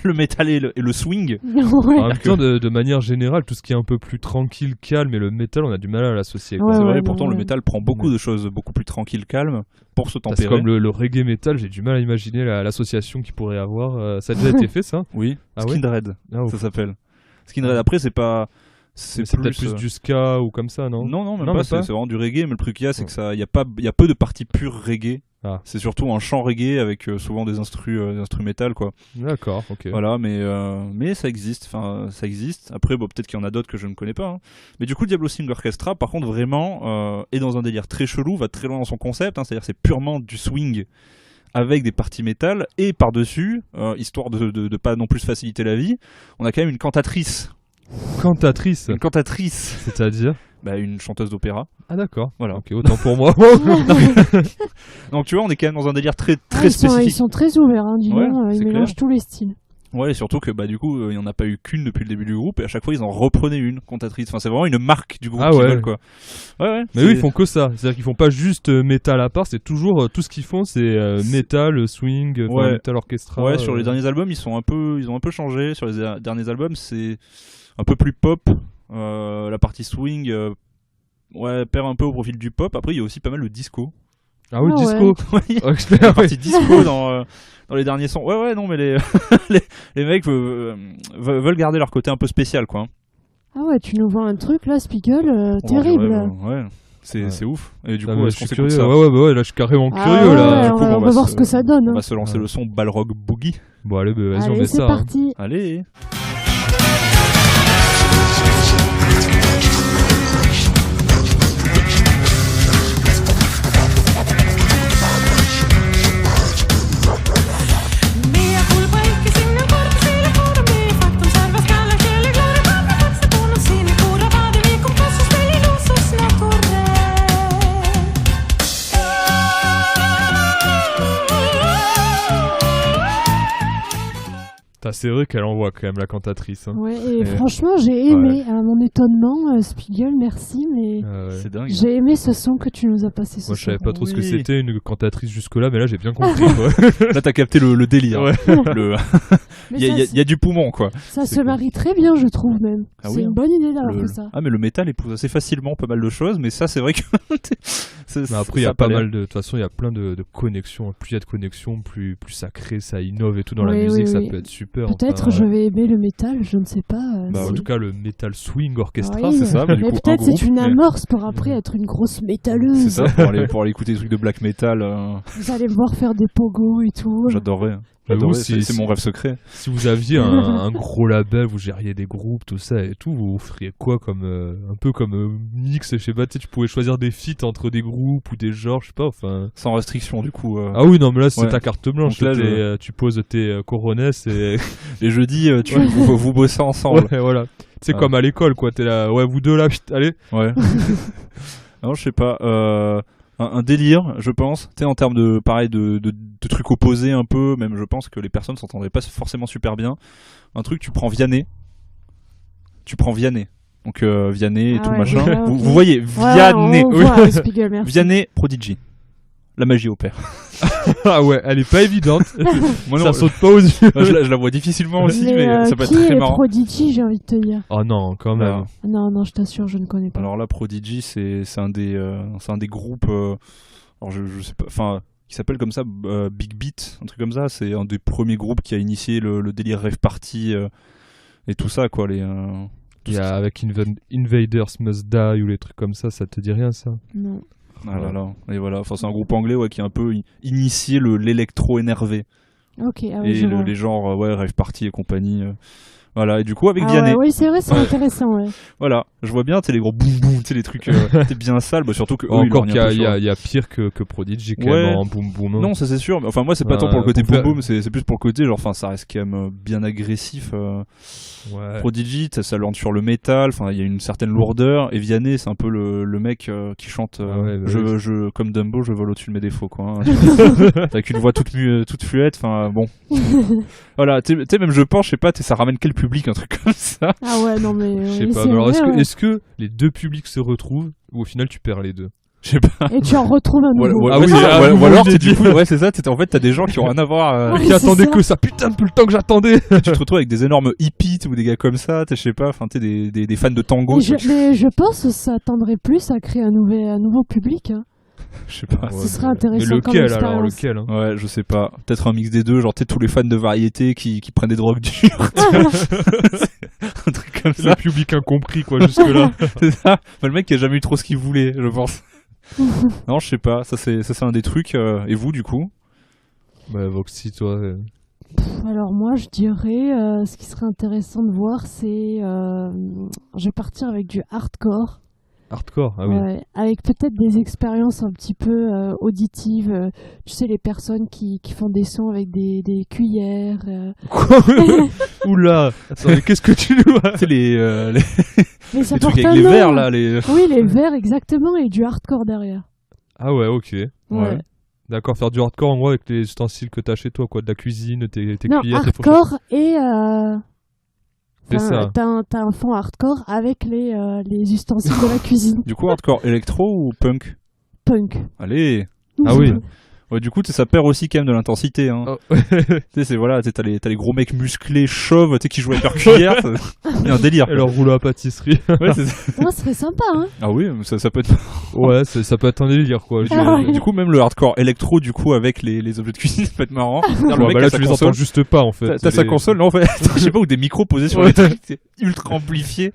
[SPEAKER 5] le métal et le swing.
[SPEAKER 4] Ouais.
[SPEAKER 3] En même temps, de manière générale, tout ce qui est un peu plus tranquille, calme, et le métal, on a du mal à l'associer. quoi.
[SPEAKER 4] Ouais,
[SPEAKER 5] C'est vrai,
[SPEAKER 4] ouais,
[SPEAKER 5] pourtant
[SPEAKER 4] non,
[SPEAKER 5] le
[SPEAKER 4] ouais.
[SPEAKER 5] métal prend beaucoup de choses beaucoup plus tranquilles, calmes pour se
[SPEAKER 3] Parce
[SPEAKER 5] tempérer.
[SPEAKER 3] que comme le reggae metal, j'ai du mal à imaginer l'association qu'il pourrait avoir. Ça a déjà été fait, ça?
[SPEAKER 5] Oui,
[SPEAKER 3] Ah ouais
[SPEAKER 5] Skinred,
[SPEAKER 3] Ah,
[SPEAKER 5] ça s'appelle. Skinred après c'est pas
[SPEAKER 3] c'est peut-être plus du ska ou comme ça, non?
[SPEAKER 5] Non, même
[SPEAKER 3] Non,
[SPEAKER 5] pas,
[SPEAKER 3] même
[SPEAKER 5] c'est
[SPEAKER 3] pas.
[SPEAKER 5] c'est vraiment du reggae, mais le truc qu'il y a, c'est
[SPEAKER 3] Ouais.
[SPEAKER 5] que ça, il y a peu de parties pure reggae.
[SPEAKER 3] Ah.
[SPEAKER 5] C'est surtout un chant reggae avec souvent des instrus métal, quoi.
[SPEAKER 3] D'accord, ok.
[SPEAKER 5] Voilà, mais ça existe, enfin, ça existe. Après, bon, peut-être qu'il y en a d'autres que je ne connais pas. Hein. Mais du coup, Diablo Swing Orchestra, par contre, vraiment, est dans un délire très chelou, va très loin dans son concept, hein, c'est-à-dire c'est purement du swing avec des parties métal, et par-dessus, histoire de pas non plus faciliter la vie, on a quand même une cantatrice.
[SPEAKER 3] Cantatrice,
[SPEAKER 5] Une cantatrice,
[SPEAKER 3] c'est-à-dire?
[SPEAKER 5] bah, une chanteuse d'opéra.
[SPEAKER 3] Ah d'accord.
[SPEAKER 5] Voilà.
[SPEAKER 3] Ok, autant pour moi.
[SPEAKER 5] Donc tu vois, on est quand même dans un délire très
[SPEAKER 4] Ah, ils
[SPEAKER 5] spécifique.
[SPEAKER 4] sont très ouverts, hein, dis
[SPEAKER 5] Ouais,
[SPEAKER 4] donc,
[SPEAKER 5] c'est
[SPEAKER 4] ils
[SPEAKER 5] clair.
[SPEAKER 4] mélangent tous les styles.
[SPEAKER 5] Ouais, et surtout que bah du coup, il n'y en a pas eu qu'une depuis le début du groupe, et à chaque fois ils en reprenaient une cantatrice. Enfin, c'est vraiment une marque du groupe
[SPEAKER 3] Ah
[SPEAKER 5] qu'ils
[SPEAKER 3] ouais.
[SPEAKER 5] veulent, quoi. Ouais.
[SPEAKER 3] Mais eux, ils font que ça. C'est-à-dire qu'ils font pas juste métal à part, c'est toujours tout ce qu'ils font, c'est métal, swing,
[SPEAKER 5] Ouais.
[SPEAKER 3] métal orchestra.
[SPEAKER 5] Ouais, sur les derniers albums, ils ont un peu changé. Sur les derniers albums, c'est un peu plus pop. La partie swing, perd un peu au profil du pop. Après, il y a aussi pas mal le disco.
[SPEAKER 3] Ah oui,
[SPEAKER 4] Ah
[SPEAKER 3] disco.
[SPEAKER 5] Ouais, il y a
[SPEAKER 3] Oh,
[SPEAKER 5] une
[SPEAKER 3] ouais.
[SPEAKER 5] partie disco dans les derniers sons. Ouais, non, mais les mecs veulent garder leur côté un peu spécial, quoi.
[SPEAKER 4] Ah ouais, tu nous vends un truc là, Spiegel,
[SPEAKER 5] On vend du
[SPEAKER 4] terrible.
[SPEAKER 5] rêve, ouais.
[SPEAKER 3] Ouais.
[SPEAKER 5] C'est ouf. Et du
[SPEAKER 3] Ah,
[SPEAKER 5] coup,
[SPEAKER 3] mais
[SPEAKER 5] est-ce
[SPEAKER 3] je
[SPEAKER 5] qu'on
[SPEAKER 3] suis
[SPEAKER 5] s'écoute
[SPEAKER 3] curieux.
[SPEAKER 5] ça
[SPEAKER 3] Ouais, là, je suis carrément
[SPEAKER 4] Ah
[SPEAKER 3] curieux
[SPEAKER 4] ouais,
[SPEAKER 3] là.
[SPEAKER 5] Du coup,
[SPEAKER 4] on
[SPEAKER 5] on
[SPEAKER 4] va
[SPEAKER 5] va
[SPEAKER 4] voir
[SPEAKER 5] se-
[SPEAKER 4] ce que ça donne.
[SPEAKER 5] On
[SPEAKER 4] hein.
[SPEAKER 5] va se lancer
[SPEAKER 3] Ouais.
[SPEAKER 5] le son Balrog Boogie.
[SPEAKER 3] Bon, allez, vas-y, on
[SPEAKER 4] Allez,
[SPEAKER 3] met
[SPEAKER 4] c'est
[SPEAKER 3] ça. hein.
[SPEAKER 4] parti.
[SPEAKER 5] Allez.
[SPEAKER 6] Mia culpa è che se ne porta se le forme fatto un serve a scala che le glorie vanno pazza tu non si ne cura va de mi compasso svegli non so se la
[SPEAKER 3] Ça, c'est vrai qu'elle envoie quand même la cantatrice. Hein.
[SPEAKER 4] Ouais, et
[SPEAKER 5] Et-
[SPEAKER 4] franchement, j'ai aimé, à mon étonnement, Spiegel, merci, mais
[SPEAKER 3] Ouais.
[SPEAKER 5] C'est dingue.
[SPEAKER 4] j'ai aimé ce son que tu nous as passé ce
[SPEAKER 3] Moi, je savais
[SPEAKER 4] soir.
[SPEAKER 3] pas trop ce que
[SPEAKER 5] Oui.
[SPEAKER 3] c'était une cantatrice jusque-là, mais là, j'ai bien compris. Quoi.
[SPEAKER 5] Là, t'as capté le délire.
[SPEAKER 3] Ouais.
[SPEAKER 5] Le-
[SPEAKER 4] Mais
[SPEAKER 5] Il y, a- il y a du poumon, quoi.
[SPEAKER 4] ça
[SPEAKER 5] c'est
[SPEAKER 4] se
[SPEAKER 5] cool.
[SPEAKER 4] marie très bien, je trouve même.
[SPEAKER 5] Ah
[SPEAKER 4] C'est
[SPEAKER 5] oui,
[SPEAKER 4] une
[SPEAKER 5] hein.
[SPEAKER 4] bonne idée d'avoir
[SPEAKER 5] Le-
[SPEAKER 4] fait ça.
[SPEAKER 5] Ah, mais le métal épouse assez facilement pas mal de choses, mais ça, c'est vrai que.
[SPEAKER 3] Mais après, il y a pas mal de. De toute façon, il y a plein de connexions. Plus il y a de connexions, plus ça crée, ça innove et tout dans la
[SPEAKER 4] Oui,
[SPEAKER 3] musique,
[SPEAKER 4] oui,
[SPEAKER 3] ça
[SPEAKER 4] oui.
[SPEAKER 3] peut être super.
[SPEAKER 4] Peut-être
[SPEAKER 3] enfin,
[SPEAKER 4] je vais aimer le métal, je ne sais pas.
[SPEAKER 5] Bah,
[SPEAKER 3] En
[SPEAKER 4] si-
[SPEAKER 3] tout cas, le metal swing orchestra,
[SPEAKER 4] Oui,
[SPEAKER 5] c'est ça, mais du coup, un
[SPEAKER 4] peut-être c'est
[SPEAKER 5] groupe,
[SPEAKER 4] une
[SPEAKER 5] mais-
[SPEAKER 4] amorce pour après être une grosse métalleuse.
[SPEAKER 5] C'est ça, pour aller écouter des trucs de black metal,
[SPEAKER 4] Vous allez me voir faire des pogos et tout.
[SPEAKER 5] j'adorerais.
[SPEAKER 3] J'avoue,
[SPEAKER 5] C'est mon rêve secret.
[SPEAKER 3] si vous aviez un gros label, vous gériez des groupes, tout ça et tout, vous feriez quoi comme un peu comme mix, je sais pas, tu sais, tu pouvais choisir des feats entre des groupes ou des genres, je sais pas, enfin.
[SPEAKER 5] Sans restriction, du coup.
[SPEAKER 3] Ah oui, non, mais là c'est
[SPEAKER 5] Ouais.
[SPEAKER 3] ta carte blanche,
[SPEAKER 5] Donc là,
[SPEAKER 3] tu poses tes coronets et
[SPEAKER 5] Les jeudis, vous bossez ensemble.
[SPEAKER 3] ouais, voilà. C'est
[SPEAKER 5] Ah.
[SPEAKER 3] comme à l'école quoi, t'es là, ouais, vous deux là, chut, allez.
[SPEAKER 5] Ouais. Non, je sais pas. Un délire, je pense. Tu sais, en termes de, pareil, de trucs opposés un peu, même je pense que les personnes s'entendraient pas forcément super bien. Un truc, tu prends Vianney. Donc Vianney et
[SPEAKER 4] Ah
[SPEAKER 5] tout
[SPEAKER 4] ouais,
[SPEAKER 5] machin.
[SPEAKER 4] ouais,
[SPEAKER 5] Vous,
[SPEAKER 4] ok.
[SPEAKER 5] vous voyez,
[SPEAKER 4] Ouais,
[SPEAKER 5] Vianney.
[SPEAKER 4] on voit, Spiegel, merci.
[SPEAKER 5] Vianney, Prodigy. La magie opère.
[SPEAKER 3] Ah ouais, elle est pas évidente.
[SPEAKER 5] Moi,
[SPEAKER 3] Ça
[SPEAKER 5] non,
[SPEAKER 3] saute pas aux yeux.
[SPEAKER 5] je la vois difficilement aussi, mais ça peut être
[SPEAKER 4] qui
[SPEAKER 5] très
[SPEAKER 4] est
[SPEAKER 5] marrant.
[SPEAKER 4] Prodigy, j'ai envie de te dire.
[SPEAKER 3] Oh non, quand même.
[SPEAKER 5] Alors,
[SPEAKER 4] Non, je t'assure, je ne connais pas.
[SPEAKER 5] alors là, Prodigy, c'est un des groupes. Alors je sais pas, enfin, qui s'appelle comme ça Big Beat, un truc comme ça. C'est un des premiers groupes qui a initié le délire rave party et tout ça, quoi.
[SPEAKER 3] Il y a avec Invaders Must Die ou les trucs comme ça te dit rien ça?
[SPEAKER 4] Non.
[SPEAKER 5] Ah là là. Et voilà, enfin, c'est un groupe anglais, ouais, qui a un peu initié l'électro énervé
[SPEAKER 4] Ok, ah oui,
[SPEAKER 5] et
[SPEAKER 4] je vois.
[SPEAKER 5] les genres ouais, rave party et compagnie. Voilà, et du coup avec
[SPEAKER 4] Ah
[SPEAKER 5] Vianney.
[SPEAKER 4] ouais, oui, c'est vrai, c'est
[SPEAKER 5] Ouais.
[SPEAKER 4] intéressant, ouais.
[SPEAKER 5] Voilà, je vois bien, tu sais, les gros boum boum, tu sais, les trucs t'es bien sales, bah, surtout que eux, ils
[SPEAKER 3] Encore
[SPEAKER 5] lorgnent
[SPEAKER 3] qu'il
[SPEAKER 5] un peu sur-
[SPEAKER 3] y a pire que Prodigy quand
[SPEAKER 5] Ouais.
[SPEAKER 3] même en boom boom. hein.
[SPEAKER 5] Non, ça c'est sûr, mais enfin moi c'est pas tant
[SPEAKER 3] Ouais,
[SPEAKER 5] pour le côté
[SPEAKER 3] on peut-
[SPEAKER 5] boum boum, c'est plus pour le côté genre, enfin ça reste quand même bien agressif.
[SPEAKER 3] Ouais.
[SPEAKER 5] Prodigy, ça lorgne sur le métal, enfin il y a une certaine lourdeur, et Vianney c'est un peu le mec qui chante
[SPEAKER 3] Ah ouais, bah oui.
[SPEAKER 5] comme Dumbo, je vole au-dessus de mes défauts, quoi. Hein. Avec une voix toute fluette, enfin bon. Voilà, tu sais, même je pense, je sais pas, ça ramène quel public, un truc comme ça.
[SPEAKER 4] Ah ouais, non, mais.
[SPEAKER 3] Je sais
[SPEAKER 4] oui,
[SPEAKER 3] pas.
[SPEAKER 4] c'est
[SPEAKER 3] Mais alors
[SPEAKER 4] vrai, ouais.
[SPEAKER 3] est-ce que les deux publics se retrouvent ou au final tu perds les deux?
[SPEAKER 5] Je sais pas.
[SPEAKER 4] Et tu en retrouves un nouveau.
[SPEAKER 3] Ah oui,
[SPEAKER 5] c'est ça.
[SPEAKER 3] ah,
[SPEAKER 5] Ou alors
[SPEAKER 3] oui,
[SPEAKER 5] du coup, ouais, c'est ça, en fait t'as des gens qui ont rien à voir.
[SPEAKER 4] Ouais,
[SPEAKER 3] Qui
[SPEAKER 4] c'est
[SPEAKER 3] attendaient
[SPEAKER 4] ça.
[SPEAKER 3] que ça, putain, tout le temps que j'attendais.
[SPEAKER 5] Tu te retrouves avec des énormes hippies ou des gars comme ça, je sais pas, enfin t'es des fans de tango.
[SPEAKER 4] Mais je pense que ça tendrait plus à créer un nouveau public. Hein.
[SPEAKER 5] Je sais pas.
[SPEAKER 4] Ce serait
[SPEAKER 3] Mais
[SPEAKER 4] intéressant comme
[SPEAKER 3] lequel alors,
[SPEAKER 4] expérience.
[SPEAKER 3] lequel hein?
[SPEAKER 5] Ouais, je sais pas. Peut-être un mix des deux, genre tous les fans de variété qui prennent des drogues dures. tu vois. Un truc comme ça.
[SPEAKER 3] Le public incompris quoi jusque là.
[SPEAKER 5] C'est ça. Enfin, le mec qui a jamais eu trop ce qu'il voulait, je pense. Non, je sais pas. Ça c'est un des trucs. Et vous, du coup?
[SPEAKER 3] Bah Voxy toi.
[SPEAKER 4] Alors moi, je dirais, ce qui serait intéressant de voir, c'est, je vais partir avec du hardcore,
[SPEAKER 3] Hardcore, ah oui.
[SPEAKER 4] ouais, avec peut-être des expériences un petit peu auditives. Tu sais, les personnes qui font des sons avec des cuillères.
[SPEAKER 3] Quoi? Oula. Attends, mais qu'est-ce que tu nous
[SPEAKER 5] Tu sais les
[SPEAKER 4] Mais ça
[SPEAKER 5] trucs
[SPEAKER 4] porte
[SPEAKER 5] avec
[SPEAKER 4] un
[SPEAKER 5] les
[SPEAKER 4] nom.
[SPEAKER 5] verres là, les.
[SPEAKER 4] Oui, les verres exactement, et du hardcore derrière.
[SPEAKER 3] Ah ouais, ok.
[SPEAKER 4] Ouais.
[SPEAKER 3] D'accord, faire du hardcore en gros avec les ustensiles que t'as chez toi, quoi, de la cuisine, tes
[SPEAKER 4] Non,
[SPEAKER 3] cuillères, tes fourchettes.
[SPEAKER 4] hardcore et.
[SPEAKER 3] C'est ça.
[SPEAKER 4] T'as un fond hardcore avec les ustensiles de la cuisine.
[SPEAKER 5] Du coup, hardcore électro ou punk?
[SPEAKER 4] Punk.
[SPEAKER 5] Allez.
[SPEAKER 3] Ah oui.
[SPEAKER 5] Ouais, du coup, ça perd aussi quand même de l'intensité. Hein.
[SPEAKER 3] Oh.
[SPEAKER 5] Tu sais, c'est voilà, t'as les gros mecs musclés, chauves, tu sais, qui jouent avec leur cuillère. Il y a un délire.
[SPEAKER 3] Et leur rouleau à pâtisserie.
[SPEAKER 5] Ouais, c'est ça.
[SPEAKER 4] Moi, ce serait sympa, hein.
[SPEAKER 5] Ah oui, ça peut être.
[SPEAKER 3] Ouais, ça peut être un délire, quoi.
[SPEAKER 4] Ah ouais.
[SPEAKER 5] Du coup, même le hardcore électro, du coup, avec les objets de cuisine, ça peut être marrant. C'est-à-dire, le
[SPEAKER 3] Ouais,
[SPEAKER 5] mec
[SPEAKER 3] bah
[SPEAKER 5] a
[SPEAKER 3] là,
[SPEAKER 5] sa
[SPEAKER 3] tu les
[SPEAKER 5] console.
[SPEAKER 3] entends juste pas, en fait.
[SPEAKER 5] T'as
[SPEAKER 3] C'est
[SPEAKER 5] sa
[SPEAKER 3] les-
[SPEAKER 5] console, non, en fait. Je sais pas, ou des micros posés sur
[SPEAKER 3] Ouais.
[SPEAKER 5] les trucs, c'est ultra amplifié.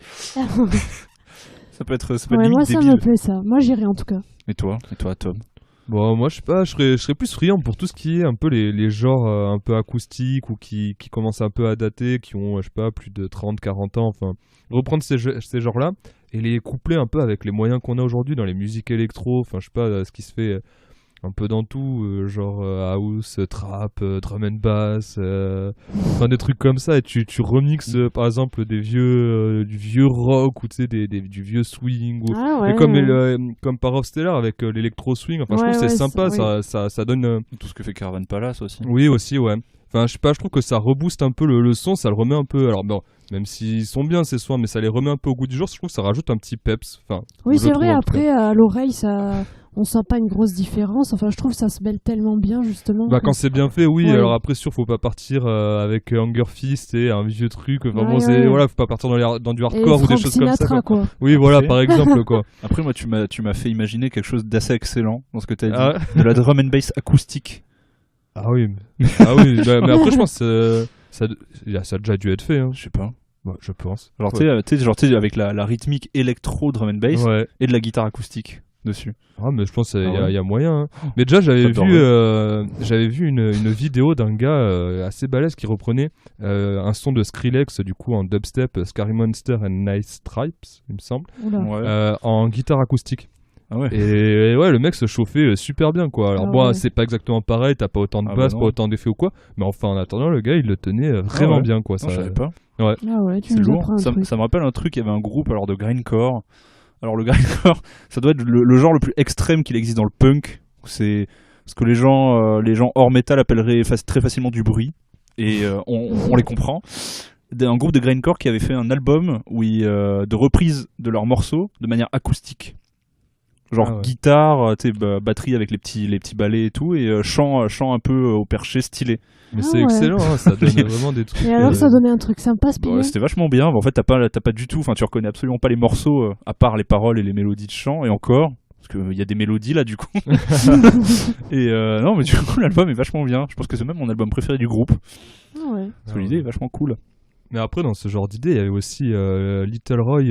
[SPEAKER 5] Ça peut être
[SPEAKER 4] Ouais,
[SPEAKER 5] limite
[SPEAKER 4] moi, ça
[SPEAKER 5] débile.
[SPEAKER 4] me plaît, ça. Moi, j'irai en tout cas.
[SPEAKER 5] Et toi, Tom?
[SPEAKER 3] Bon, moi, je sais pas, je serais plus friand pour tout ce qui est un peu les genres un peu acoustiques ou qui commencent un peu à dater, qui ont, je sais pas, plus de 30, 40 ans, enfin, reprendre ces genres-là et les coupler un peu avec les moyens qu'on a aujourd'hui dans les musiques électro, enfin, je sais pas, ce qui se fait un peu dans tout, genre house, trap, drum and bass, enfin des trucs comme ça, et tu remixes par exemple du vieux rock ou tu sais du vieux swing ou
[SPEAKER 4] Ah
[SPEAKER 3] mais
[SPEAKER 4] ouais.
[SPEAKER 3] comme Power of Stellar avec l'électro swing, enfin je
[SPEAKER 4] Ouais,
[SPEAKER 3] trouve que c'est
[SPEAKER 4] ouais,
[SPEAKER 3] sympa,
[SPEAKER 4] oui.
[SPEAKER 3] ça donne
[SPEAKER 5] Tout ce que fait Caravan Palace aussi.
[SPEAKER 3] oui aussi ouais. Enfin, je sais pas, je trouve que ça rebooste un peu le son, ça le remet un peu. Alors, bon, même s'ils sont bien ces sons, mais ça les remet un peu au goût du jour. Je trouve que ça rajoute un petit peps. Enfin,
[SPEAKER 4] Oui,
[SPEAKER 3] je
[SPEAKER 4] c'est
[SPEAKER 3] trouve,
[SPEAKER 4] vrai,
[SPEAKER 3] en tout cas.
[SPEAKER 4] après, à l'oreille, on sent pas une grosse différence. Enfin, je trouve que ça se mêle tellement bien, justement.
[SPEAKER 3] Bah,
[SPEAKER 4] que
[SPEAKER 3] quand c'est bien fait, oui.
[SPEAKER 4] Ouais.
[SPEAKER 3] Alors après, sûr, faut pas partir avec Hunger Fist et un vieux truc. Vraiment,
[SPEAKER 4] Ouais.
[SPEAKER 3] voilà, faut pas partir dans du
[SPEAKER 4] Et
[SPEAKER 3] hardcore ou des
[SPEAKER 4] Frank
[SPEAKER 3] choses comme ça.
[SPEAKER 4] Sinatra,
[SPEAKER 3] Quoi.
[SPEAKER 4] quoi.
[SPEAKER 3] Oui, voilà,
[SPEAKER 5] Parfait.
[SPEAKER 3] par exemple, quoi.
[SPEAKER 5] Après, moi, tu m'as fait imaginer quelque chose d'assez excellent dans ce que tu as dit.
[SPEAKER 3] Ah,
[SPEAKER 5] De la drum and bass acoustique.
[SPEAKER 3] ah oui, mais mais après, je pense que ça a déjà dû être fait. Hein.
[SPEAKER 5] Je sais pas.
[SPEAKER 3] Ouais, je pense.
[SPEAKER 5] Genre, tu sais, avec la rythmique électro drum and bass
[SPEAKER 3] Ouais.
[SPEAKER 5] et de la guitare acoustique dessus.
[SPEAKER 3] Ah, mais je pense qu'il
[SPEAKER 5] Ah ouais.
[SPEAKER 3] y a moyen. Hein. Mais déjà, j'avais
[SPEAKER 5] J'adorerais.
[SPEAKER 3] vu une vidéo d'un gars assez balèze qui reprenait un son de Skrillex, du coup, en dubstep, Scary Monster and Nice Stripes, il me semble,
[SPEAKER 4] Oula.
[SPEAKER 5] Ouais.
[SPEAKER 3] en guitare acoustique.
[SPEAKER 5] Ah ouais.
[SPEAKER 3] Et ouais, le mec se chauffait super bien, quoi. Alors,
[SPEAKER 4] Ah
[SPEAKER 3] bon,
[SPEAKER 4] ouais.
[SPEAKER 3] c'est pas exactement pareil, t'as pas autant de
[SPEAKER 5] Ah
[SPEAKER 3] basse,
[SPEAKER 5] bah
[SPEAKER 3] pas
[SPEAKER 5] non.
[SPEAKER 3] autant d'effets ou quoi. Mais enfin, en attendant, le gars, il le tenait vraiment
[SPEAKER 5] ouais.
[SPEAKER 3] bien, quoi.
[SPEAKER 5] Non, je savais pas.
[SPEAKER 4] Ah ouais, tu
[SPEAKER 5] C'est
[SPEAKER 4] nous
[SPEAKER 5] lourd.
[SPEAKER 4] apprends un
[SPEAKER 5] Ça,
[SPEAKER 4] truc.
[SPEAKER 5] ça me rappelle un truc, il y avait un groupe alors de grindcore. Alors le grindcore, ça doit être le genre le plus extrême qu'il existe dans le punk. C'est ce que les gens hors métal appelleraient très facilement du bruit. Et on les comprend. Un groupe de grindcore qui avait fait un album de reprise de leurs morceaux de manière acoustique. Genre
[SPEAKER 3] Ah ouais.
[SPEAKER 5] guitare, tu sais, batterie avec les petits ballets et tout, et chant un peu au perché stylé.
[SPEAKER 3] Mais
[SPEAKER 4] Ah
[SPEAKER 3] c'est
[SPEAKER 4] ouais.
[SPEAKER 3] excellent, hein, ça donne vraiment des trucs.
[SPEAKER 4] Et alors, ça donnait un truc sympa, ce
[SPEAKER 5] Ouais, c'était vachement bien. En fait, t'as pas du tout, enfin, tu reconnais absolument pas les morceaux à part les paroles et les mélodies de chant, et encore, parce qu'il y a des mélodies là, du coup. Et non, mais du coup, l'album est vachement bien. Je pense que c'est même mon album préféré du groupe.
[SPEAKER 4] Ah ouais.
[SPEAKER 5] Parce que l'idée est vachement cool.
[SPEAKER 3] Mais après, dans ce genre d'idée, il y avait aussi Little Roy,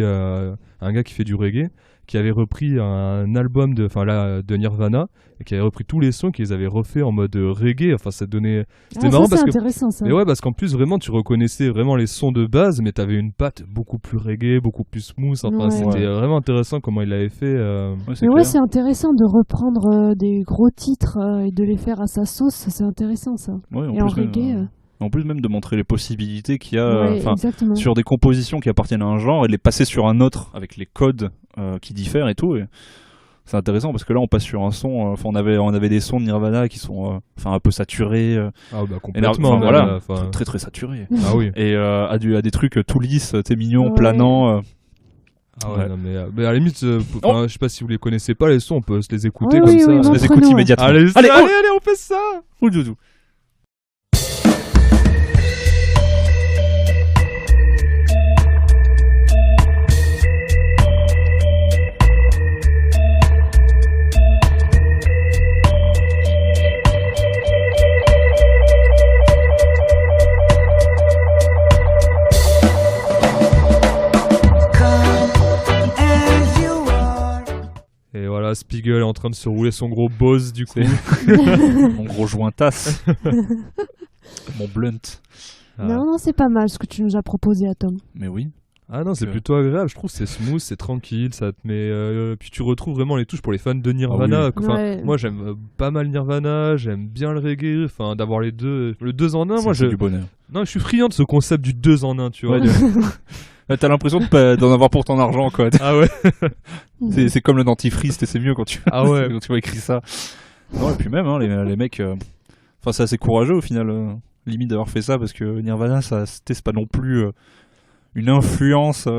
[SPEAKER 3] un gars qui fait du reggae, qui avait repris un album de Nirvana, et qui avait repris tous les sons qu'ils avaient refait en mode reggae. Enfin, ça donnait... C'était
[SPEAKER 4] Ah,
[SPEAKER 3] marrant
[SPEAKER 4] ça,
[SPEAKER 3] parce
[SPEAKER 4] c'est
[SPEAKER 3] que...
[SPEAKER 4] intéressant, ça.
[SPEAKER 3] Mais ouais, parce qu'en plus, vraiment, tu reconnaissais vraiment les sons de base, mais t'avais une patte beaucoup plus reggae, beaucoup plus smooth. Enfin,
[SPEAKER 4] Ouais.
[SPEAKER 3] c'était vraiment intéressant comment il l'avait fait.
[SPEAKER 5] Ouais, c'est
[SPEAKER 4] Mais ouais,
[SPEAKER 5] clair.
[SPEAKER 4] c'est intéressant de reprendre des gros titres et de les faire à sa sauce. C'est intéressant, ça.
[SPEAKER 5] Ouais,
[SPEAKER 4] Et en
[SPEAKER 5] plus,
[SPEAKER 4] reggae...
[SPEAKER 5] en plus, même de montrer les possibilités qu'il y a
[SPEAKER 4] ouais,
[SPEAKER 5] enfin,
[SPEAKER 4] exactement.
[SPEAKER 5] sur des compositions qui appartiennent à un genre et de les passer sur un autre avec les codes qui diffèrent et tout. Et c'est intéressant parce que là, on passe sur un son. Enfin, on avait des sons de Nirvana qui sont un peu saturés.
[SPEAKER 3] Ah bah complètement.
[SPEAKER 5] Enfin,
[SPEAKER 3] même,
[SPEAKER 5] voilà,
[SPEAKER 3] enfin,
[SPEAKER 5] très très saturés.
[SPEAKER 3] Ah oui.
[SPEAKER 5] Et à des trucs tout lisses, t'es mignon,
[SPEAKER 4] Ouais.
[SPEAKER 5] planant.
[SPEAKER 3] Ah ouais,
[SPEAKER 5] Ouais.
[SPEAKER 3] non, mais à la limite, je sais pas si vous les connaissez pas les sons, on peut se les écouter
[SPEAKER 4] Oui,
[SPEAKER 3] comme
[SPEAKER 4] oui,
[SPEAKER 3] ça.
[SPEAKER 4] oui,
[SPEAKER 5] On
[SPEAKER 4] non,
[SPEAKER 5] les écoute
[SPEAKER 4] prenons, ouais.
[SPEAKER 5] immédiatement.
[SPEAKER 3] Allez,
[SPEAKER 5] allez,
[SPEAKER 3] on fait ça.
[SPEAKER 5] oh, doudou.
[SPEAKER 3] Et voilà, Spiegel est en train de se rouler son gros boss du coup.
[SPEAKER 5] Mon gros jointasse. Mon blunt.
[SPEAKER 3] Ah.
[SPEAKER 4] Non, c'est pas mal ce que tu nous as proposé, Tom.
[SPEAKER 5] Mais oui.
[SPEAKER 3] Ah non, c'est plutôt agréable, je trouve, c'est smooth, c'est tranquille, ça te met... puis tu retrouves vraiment les touches pour les fans de Nirvana.
[SPEAKER 5] Ah
[SPEAKER 3] Enfin,
[SPEAKER 4] Ouais.
[SPEAKER 3] moi j'aime pas mal Nirvana, j'aime bien le reggae, enfin d'avoir les deux, le 2 en 1,
[SPEAKER 5] C'est
[SPEAKER 3] moi je...
[SPEAKER 5] du bonheur.
[SPEAKER 3] Non, je suis friand de ce concept du 2 en 1, tu vois.
[SPEAKER 5] Ouais, t'as l'impression d'en avoir pour ton argent, quoi.
[SPEAKER 3] Ah ouais.
[SPEAKER 5] C'est comme le dentifrice, et c'est mieux quand tu,
[SPEAKER 3] Ah ouais.
[SPEAKER 5] quand tu vois écrit ça. Non, et puis même, hein, les mecs. Enfin, c'est assez courageux au final, limite d'avoir fait ça, parce que Nirvana, c'est pas non plus une influence. Tu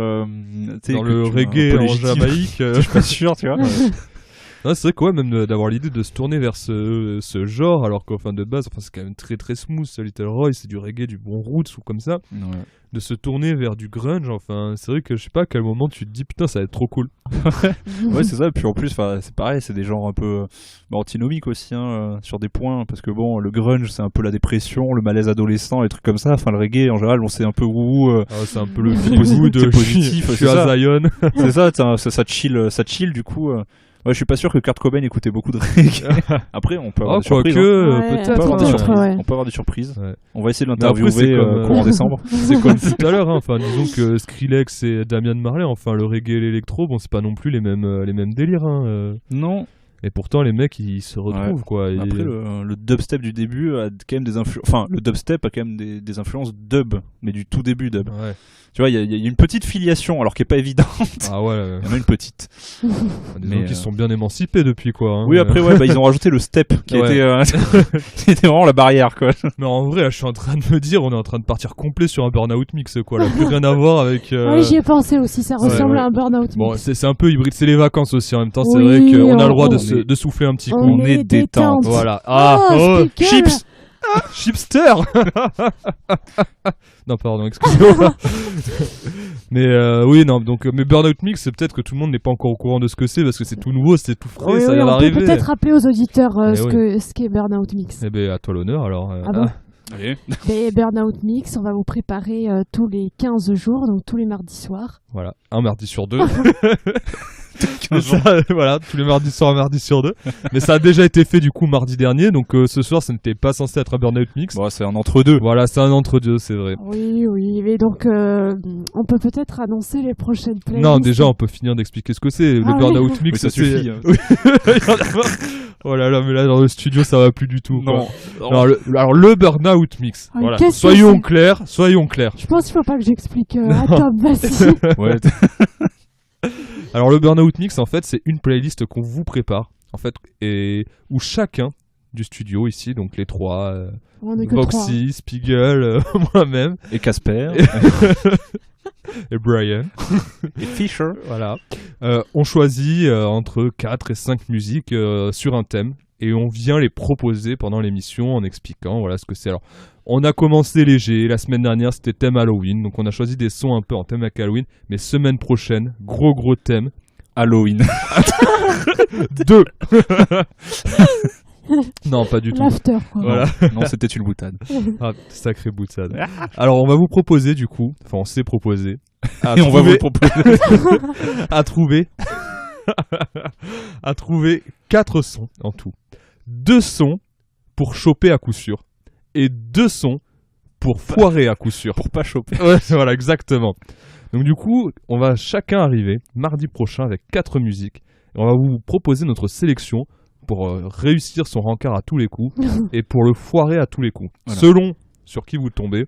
[SPEAKER 5] sais,
[SPEAKER 3] Dans
[SPEAKER 5] que
[SPEAKER 3] le
[SPEAKER 5] tu vois, un
[SPEAKER 3] reggae
[SPEAKER 5] peu
[SPEAKER 3] en
[SPEAKER 5] légitime.
[SPEAKER 3] Jamaïque.
[SPEAKER 5] Je suis pas sûr, tu vois.
[SPEAKER 3] Non, c'est vrai que ouais, même d'avoir l'idée de se tourner vers ce genre, alors qu'en fin de base, enfin, c'est quand même très très smooth, ce Little Roy, c'est du reggae, du bon roots ou comme ça.
[SPEAKER 5] Ouais.
[SPEAKER 3] De se tourner vers du grunge, enfin, c'est vrai que je sais pas à quel moment tu te dis putain, ça va être trop cool.
[SPEAKER 5] Ouais, c'est ça. Et puis en plus, c'est pareil, c'est des genres un peu antinomiques aussi, hein, sur des points. Parce que bon, le grunge, c'est un peu la dépression, le malaise adolescent, les trucs comme ça. Enfin, le reggae, en général, on sait un peu où.
[SPEAKER 3] Ah, c'est un peu le
[SPEAKER 5] C'est
[SPEAKER 3] feel good,
[SPEAKER 5] c'est positif,
[SPEAKER 3] je
[SPEAKER 5] c'est
[SPEAKER 3] suis
[SPEAKER 5] ça.
[SPEAKER 3] à Zion.
[SPEAKER 5] C'est ça, ça chill du coup. Ouais, je suis pas sûr que Kurt Cobain écoutait beaucoup de reggae. Après, on peut avoir
[SPEAKER 3] Oh,
[SPEAKER 5] des surprises.
[SPEAKER 3] quoique,
[SPEAKER 5] hein.
[SPEAKER 4] Ouais,
[SPEAKER 3] peut-être.
[SPEAKER 5] On peut avoir des
[SPEAKER 4] peut-être,
[SPEAKER 5] surprises.
[SPEAKER 4] ouais.
[SPEAKER 5] On peut avoir des surprises.
[SPEAKER 3] Ouais.
[SPEAKER 5] On va essayer de
[SPEAKER 3] Mais après, c'est
[SPEAKER 5] l'interviewer
[SPEAKER 3] comme,
[SPEAKER 5] courant décembre.
[SPEAKER 3] C'est comme tout à l'heure, hein. Enfin, disons que Skrillex et Damian Marley, enfin, le reggae et l'électro, bon, c'est pas non plus les mêmes délires, hein.
[SPEAKER 5] Non.
[SPEAKER 3] Et pourtant, les mecs, ils se retrouvent, quoi. Et...
[SPEAKER 5] Après, le dubstep du début a quand même des influences. Enfin, le dubstep a quand même des influences dub, mais du tout début dub.
[SPEAKER 3] Ouais.
[SPEAKER 5] Tu vois, il y a une petite filiation, alors qui est pas évidente.
[SPEAKER 3] Ah ouais.
[SPEAKER 5] Il y en a une petite.
[SPEAKER 3] Des
[SPEAKER 5] Mais,
[SPEAKER 3] gens qui se sont bien émancipés depuis, quoi. Hein.
[SPEAKER 5] Oui, après, ils ont rajouté le step, qui
[SPEAKER 3] Ouais.
[SPEAKER 5] qui était vraiment la barrière, quoi.
[SPEAKER 3] Mais en vrai, là, je suis en train de me dire, on est en train de partir complet sur un burn-out mix, quoi. Là, plus rien à voir avec.
[SPEAKER 4] Oui, j'y ai pensé aussi, ça ressemble
[SPEAKER 3] ouais.
[SPEAKER 4] à un burn-out.
[SPEAKER 3] Bon,
[SPEAKER 4] mix.
[SPEAKER 3] c'est un peu hybride, c'est les vacances aussi en même temps. C'est
[SPEAKER 4] Oui,
[SPEAKER 3] vrai qu'on a le droit
[SPEAKER 4] on
[SPEAKER 3] de souffler un petit coup.
[SPEAKER 5] on est détente.
[SPEAKER 3] Voilà.
[SPEAKER 4] Speaker.
[SPEAKER 3] Chips Chipster Non, pardon, excusez-moi. Mais oui, non, donc, mais Burnout Mix, c'est peut-être que tout le monde n'est pas encore au courant de ce que c'est, parce que c'est tout nouveau, c'est tout frais,
[SPEAKER 4] Oui,
[SPEAKER 3] ça
[SPEAKER 4] oui,
[SPEAKER 3] vient
[SPEAKER 4] on peut
[SPEAKER 3] d'arriver.
[SPEAKER 4] peut-être rappeler aux auditeurs
[SPEAKER 3] Eh
[SPEAKER 4] ce qu'est Burnout Mix.
[SPEAKER 3] Eh ben, à toi l'honneur, alors.
[SPEAKER 4] Ah bon
[SPEAKER 5] Allez.
[SPEAKER 4] Et Burnout Mix, on va vous préparer tous les 15 jours, donc tous les mardis soirs.
[SPEAKER 3] Voilà, un mardi sur deux. Mais ça, voilà, tous les mardis soirs, un mardi sur deux. Mais ça a déjà été fait du coup mardi dernier, donc ce soir, ça n'était pas censé être un Burnout Mix.
[SPEAKER 5] Bon, c'est un entre-deux.
[SPEAKER 3] Voilà, c'est un entre-deux, c'est vrai.
[SPEAKER 4] Oui, mais donc on peut peut-être annoncer les prochaines playlists.
[SPEAKER 3] Non, déjà, on peut finir d'expliquer ce que c'est. Le
[SPEAKER 4] Ah
[SPEAKER 3] Burnout
[SPEAKER 4] oui.
[SPEAKER 3] Mix,
[SPEAKER 5] Oui, ça
[SPEAKER 3] c'est...
[SPEAKER 5] suffit.
[SPEAKER 3] Oui. Oh là là, mais là, dans le studio, ça va plus du tout.
[SPEAKER 5] Non.
[SPEAKER 3] Quoi. Alors, le Burnout Mix.
[SPEAKER 4] Ah,
[SPEAKER 3] Voilà.
[SPEAKER 4] qu'est-ce que
[SPEAKER 3] Soyons
[SPEAKER 4] c'est
[SPEAKER 3] clairs, soyons clairs.
[SPEAKER 4] Je pense qu'il faut pas que j'explique à Tom, vas-y.
[SPEAKER 5] Ouais.
[SPEAKER 3] Alors, le Burnout Mix, en fait, c'est une playlist qu'on vous prépare, en fait, et où chacun du studio ici, donc les trois,
[SPEAKER 4] On est que trois.
[SPEAKER 3] Voxy, Spiegel, moi-même,
[SPEAKER 5] Et Casper.
[SPEAKER 3] et Brian.
[SPEAKER 5] Et Fisher.
[SPEAKER 3] Voilà. On choisit entre 4 et 5 musiques sur un thème et on vient les proposer pendant l'émission en expliquant voilà ce que c'est. Alors, on a commencé léger. La semaine dernière, c'était thème Halloween. Donc, on a choisi des sons un peu en thème avec Halloween. Mais semaine prochaine, gros thème.
[SPEAKER 5] Halloween.
[SPEAKER 3] 2 Non, pas du tout.
[SPEAKER 4] L'after, quoi.
[SPEAKER 3] Voilà.
[SPEAKER 5] Non, c'était une boutade.
[SPEAKER 3] Ah, sacré boutade. Alors, on va vous proposer du coup, enfin, on s'est proposé.
[SPEAKER 5] Et on va vous le proposer.
[SPEAKER 3] à trouver 4 sons en tout. 2 sons pour choper à coup sûr et 2 sons pour foirer à coup sûr.
[SPEAKER 5] Pour pas choper.
[SPEAKER 3] Ouais, voilà, exactement. Donc du coup, on va chacun arriver mardi prochain avec 4 musiques et on va vous proposer notre sélection pour réussir son rencard à tous les coups et pour le foirer à tous les coups.
[SPEAKER 5] Voilà.
[SPEAKER 3] Selon sur qui vous tombez.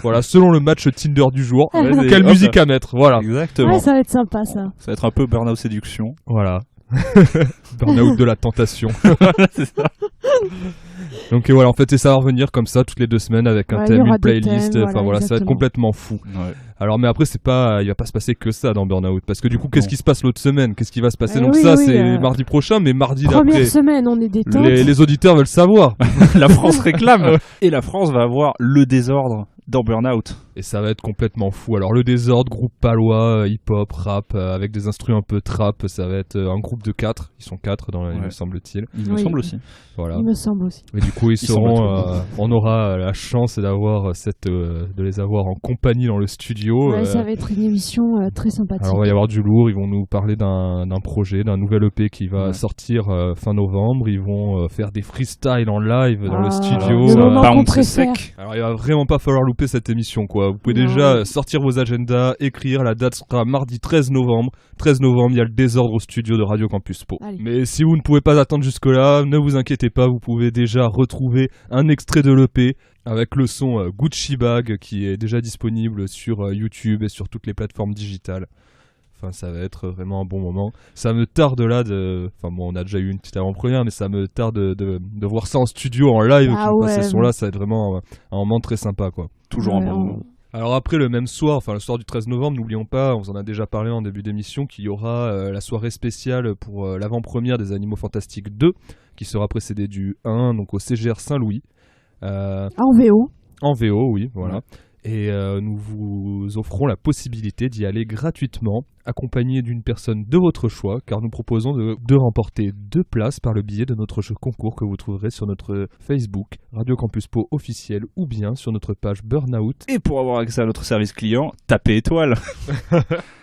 [SPEAKER 3] Voilà, selon le match Tinder du jour,
[SPEAKER 5] Vas-y,
[SPEAKER 3] quelle
[SPEAKER 5] hop.
[SPEAKER 3] musique à mettre. Voilà.
[SPEAKER 5] Exactement.
[SPEAKER 4] Ouais, ça va être sympa, ça.
[SPEAKER 5] Ça va être un peu Burnout Séduction.
[SPEAKER 3] Voilà. Burnout de la tentation.
[SPEAKER 5] C'est ça.
[SPEAKER 3] Donc voilà, en fait, et ça va revenir comme ça toutes les 2 semaines avec un
[SPEAKER 4] Ouais, il y
[SPEAKER 3] thème,
[SPEAKER 4] aura
[SPEAKER 3] une
[SPEAKER 4] des
[SPEAKER 3] playlist.
[SPEAKER 4] thèmes,
[SPEAKER 3] Enfin voilà, ça va être
[SPEAKER 4] exactement.
[SPEAKER 3] complètement fou.
[SPEAKER 5] Ouais.
[SPEAKER 3] Alors, mais après, il va pas se passer que ça dans Burnout. Parce que du coup, qu'est-ce
[SPEAKER 5] Non.
[SPEAKER 3] qui se passe l'autre semaine? Qu'est-ce qui va se passer?
[SPEAKER 4] Eh
[SPEAKER 3] Donc
[SPEAKER 4] oui,
[SPEAKER 3] ça,
[SPEAKER 4] oui,
[SPEAKER 3] c'est mardi prochain, mais mardi d'après.
[SPEAKER 4] Première semaine, on est détente.
[SPEAKER 3] Les auditeurs veulent savoir.
[SPEAKER 5] La France réclame. Et la France va avoir le désordre dans Burnout.
[SPEAKER 3] Et ça va être complètement fou. Alors, le désordre, groupe palois, hip-hop, rap, avec des instruments un peu trap, ça va être un groupe de 4. Ils sont 4 il
[SPEAKER 5] Ouais.
[SPEAKER 3] me semble-t-il.
[SPEAKER 5] Il me
[SPEAKER 4] Oui.
[SPEAKER 5] semble aussi.
[SPEAKER 3] Voilà.
[SPEAKER 4] Il me semble aussi.
[SPEAKER 3] Et du coup, ils
[SPEAKER 5] semble
[SPEAKER 3] seront. On aura la chance d'avoir de les avoir en compagnie dans le studio.
[SPEAKER 4] Ouais, ça va être une émission très sympathique.
[SPEAKER 3] Alors, il va y avoir du lourd. Ils vont nous parler d'un projet, d'un nouvel EP qui va
[SPEAKER 5] Ouais.
[SPEAKER 3] sortir fin novembre. Ils vont faire des freestyles en live dans le
[SPEAKER 4] Ah,
[SPEAKER 3] studio.
[SPEAKER 4] le moment qu'on
[SPEAKER 5] Bounce
[SPEAKER 4] préfère.
[SPEAKER 5] sec.
[SPEAKER 3] Alors, il va vraiment pas falloir louper cette émission, quoi. Vous pouvez
[SPEAKER 4] Non.
[SPEAKER 3] déjà sortir vos agendas, écrire. La date sera mardi 13 novembre. 13 novembre, il y a le désordre au studio de Radio Campus Pau.
[SPEAKER 4] Allez.
[SPEAKER 3] Mais si vous ne pouvez pas attendre jusque-là, ne vous inquiétez pas, vous pouvez déjà retrouver un extrait de l'EP avec le son Gucci Bag qui est déjà disponible sur YouTube et sur toutes les plateformes digitales. Enfin, ça va être vraiment un bon moment. Ça me tarde là de... Enfin bon, on a déjà eu une petite avant-première, mais ça me tarde de voir ça en studio, en live,
[SPEAKER 4] Ah
[SPEAKER 3] qui me passe
[SPEAKER 4] ouais.
[SPEAKER 3] ces sons-là. Ça va être vraiment un moment très sympa, quoi.
[SPEAKER 5] Toujours un
[SPEAKER 4] Ouais,
[SPEAKER 5] bon
[SPEAKER 4] on-
[SPEAKER 5] moment.
[SPEAKER 3] Alors après, le même soir, enfin le soir du 13 novembre, n'oublions pas, on vous en a déjà parlé en début d'émission, qu'il y aura la soirée spéciale pour l'avant-première des Animaux Fantastiques 2, qui sera précédée du 1, donc au CGR Saint-Louis.
[SPEAKER 4] En VO.
[SPEAKER 3] En VO, oui, voilà.
[SPEAKER 5] Ouais.
[SPEAKER 3] Et nous vous offrons la possibilité d'y aller gratuitement, accompagné d'une personne de votre choix, car nous proposons de remporter 2 places par le biais de notre jeu concours que vous trouverez sur notre Facebook, Radio Campus Pau officiel, ou bien sur notre page Burnout.
[SPEAKER 5] Et pour avoir accès à notre service client, tapez étoile.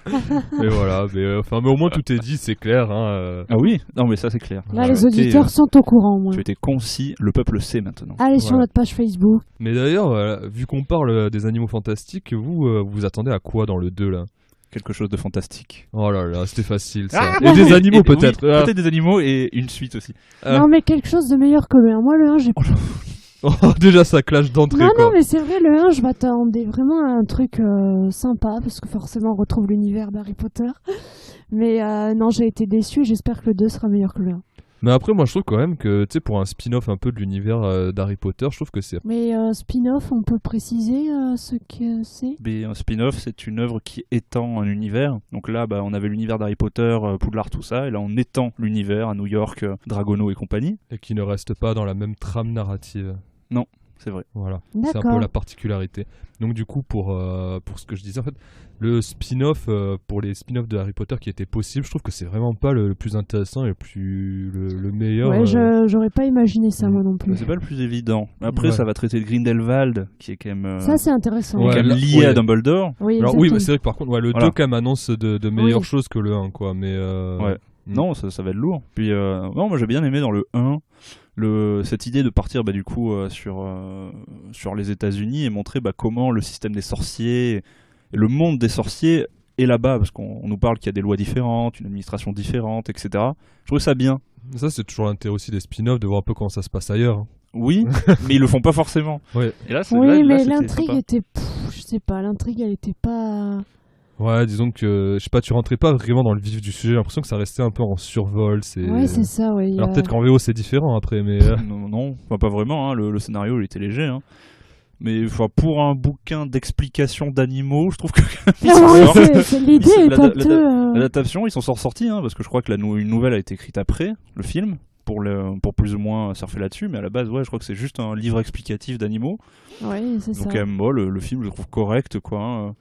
[SPEAKER 3] Et voilà, mais au moins tout est dit, c'est clair. Hein,
[SPEAKER 5] Ah oui, non mais ça c'est clair.
[SPEAKER 4] Là,
[SPEAKER 5] Tu
[SPEAKER 4] les
[SPEAKER 5] as été,
[SPEAKER 4] auditeurs sont au courant, au moins.
[SPEAKER 5] Tu as été concis, le peuple sait maintenant.
[SPEAKER 4] Allez sur
[SPEAKER 3] Voilà.
[SPEAKER 4] notre page Facebook.
[SPEAKER 3] Mais d'ailleurs, vu qu'on parle des Animaux Fantastiques, vous attendez à quoi dans le 2 là?
[SPEAKER 5] quelque chose de fantastique.
[SPEAKER 3] Oh là là, c'était facile ça.
[SPEAKER 5] Ah
[SPEAKER 3] Et des animaux
[SPEAKER 5] Et-
[SPEAKER 3] peut-être.
[SPEAKER 5] oui,
[SPEAKER 3] Ah.
[SPEAKER 5] peut-être des animaux et une suite aussi.
[SPEAKER 4] Non, mais quelque chose de meilleur que le 1. Moi, le 1, j'ai.
[SPEAKER 3] Oh, déjà ça clash d'entrée
[SPEAKER 4] Non,
[SPEAKER 3] quoi.
[SPEAKER 4] non, mais c'est vrai, le 1, je m'attendais vraiment à un truc sympa, parce que forcément, on retrouve l'univers d'Harry Potter. Mais non, j'ai été déçu et j'espère que le 2 sera meilleur que le 1.
[SPEAKER 3] Mais après moi je trouve quand même que tu sais pour un spin-off un peu de l'univers d'Harry Potter, je trouve que c'est
[SPEAKER 4] Mais spin-off, on peut préciser ce que c'est?
[SPEAKER 5] Mais un spin-off, c'est une œuvre qui étend un univers. Donc là, bah, on avait l'univers d'Harry Potter, Poudlard, tout ça, et là on étend l'univers à New York, Dragono et compagnie.
[SPEAKER 3] et qui ne reste pas dans la même trame narrative.
[SPEAKER 5] C'est vrai.
[SPEAKER 3] Voilà, c'est un peu
[SPEAKER 4] D'accord.
[SPEAKER 3] la particularité. Donc du coup, pour ce que je disais, en fait, le spin-off, pour les spin-offs de Harry Potter qui étaient possibles, je trouve que c'est vraiment pas le plus intéressant et le meilleur.
[SPEAKER 4] Ouais, j'aurais pas imaginé ça, moi non
[SPEAKER 5] Mais
[SPEAKER 4] plus.
[SPEAKER 5] c'est pas le plus évident. Après,
[SPEAKER 3] Ouais.
[SPEAKER 5] ça va traiter de Grindelwald, qui est quand même,
[SPEAKER 4] Ça, c'est intéressant.
[SPEAKER 3] Ouais.
[SPEAKER 5] quand même lié
[SPEAKER 3] ouais.
[SPEAKER 5] à Dumbledore.
[SPEAKER 4] Oui,
[SPEAKER 3] Alors oui,
[SPEAKER 4] exactement.
[SPEAKER 3] mais c'est vrai que par contre, ouais, le
[SPEAKER 5] Voilà.
[SPEAKER 3] 2 quand même annonce de meilleures
[SPEAKER 4] Oui.
[SPEAKER 3] choses que le 1, quoi. Mais
[SPEAKER 5] Ouais.
[SPEAKER 3] Mm.
[SPEAKER 5] Non, ça va être lourd. Puis, non, moi j'ai bien aimé dans le 1 cette idée de partir bah, du coup sur les États-Unis et montrer bah, comment le système des sorciers et le monde des sorciers est là-bas, parce qu'on nous parle qu'il y a des lois différentes, une administration différente, etc. Je trouve ça bien.
[SPEAKER 3] Ça, c'est toujours l'intérêt aussi des spin-offs, de voir un peu comment ça se passe ailleurs. Hein.
[SPEAKER 5] Oui, mais ils le font pas forcément.
[SPEAKER 3] Ouais.
[SPEAKER 5] Et là,
[SPEAKER 4] Oui,
[SPEAKER 5] là,
[SPEAKER 4] mais
[SPEAKER 5] c'était
[SPEAKER 4] l'intrigue
[SPEAKER 5] sympa.
[SPEAKER 4] était. Je sais pas, l'intrigue, elle était pas.
[SPEAKER 3] Ouais, disons que, je sais pas, tu rentrais pas vraiment dans le vif du sujet, j'ai l'impression que ça restait un peu en survol.
[SPEAKER 4] Ouais, c'est ça, ouais.
[SPEAKER 3] Alors peut-être qu'en VO c'est différent après, mais...
[SPEAKER 5] Non, enfin, pas vraiment. Hein. Le scénario, il était léger. Hein. Mais enfin, pour un bouquin d'explication d'animaux, je trouve que
[SPEAKER 4] Ah ouais,
[SPEAKER 5] sortent.
[SPEAKER 4] l'idée
[SPEAKER 5] Oui,
[SPEAKER 4] est un peu.
[SPEAKER 5] L'adaptation, ils s'en sont sortis, hein, parce que je crois que une nouvelle a été écrite après le film, pour plus ou moins surfer là-dessus, mais à la base, ouais, je crois que c'est juste un livre explicatif d'animaux.
[SPEAKER 4] Ouais, c'est ça.
[SPEAKER 5] Donc, quand même, moi, le film, je le trouve correct, quoi. Hein.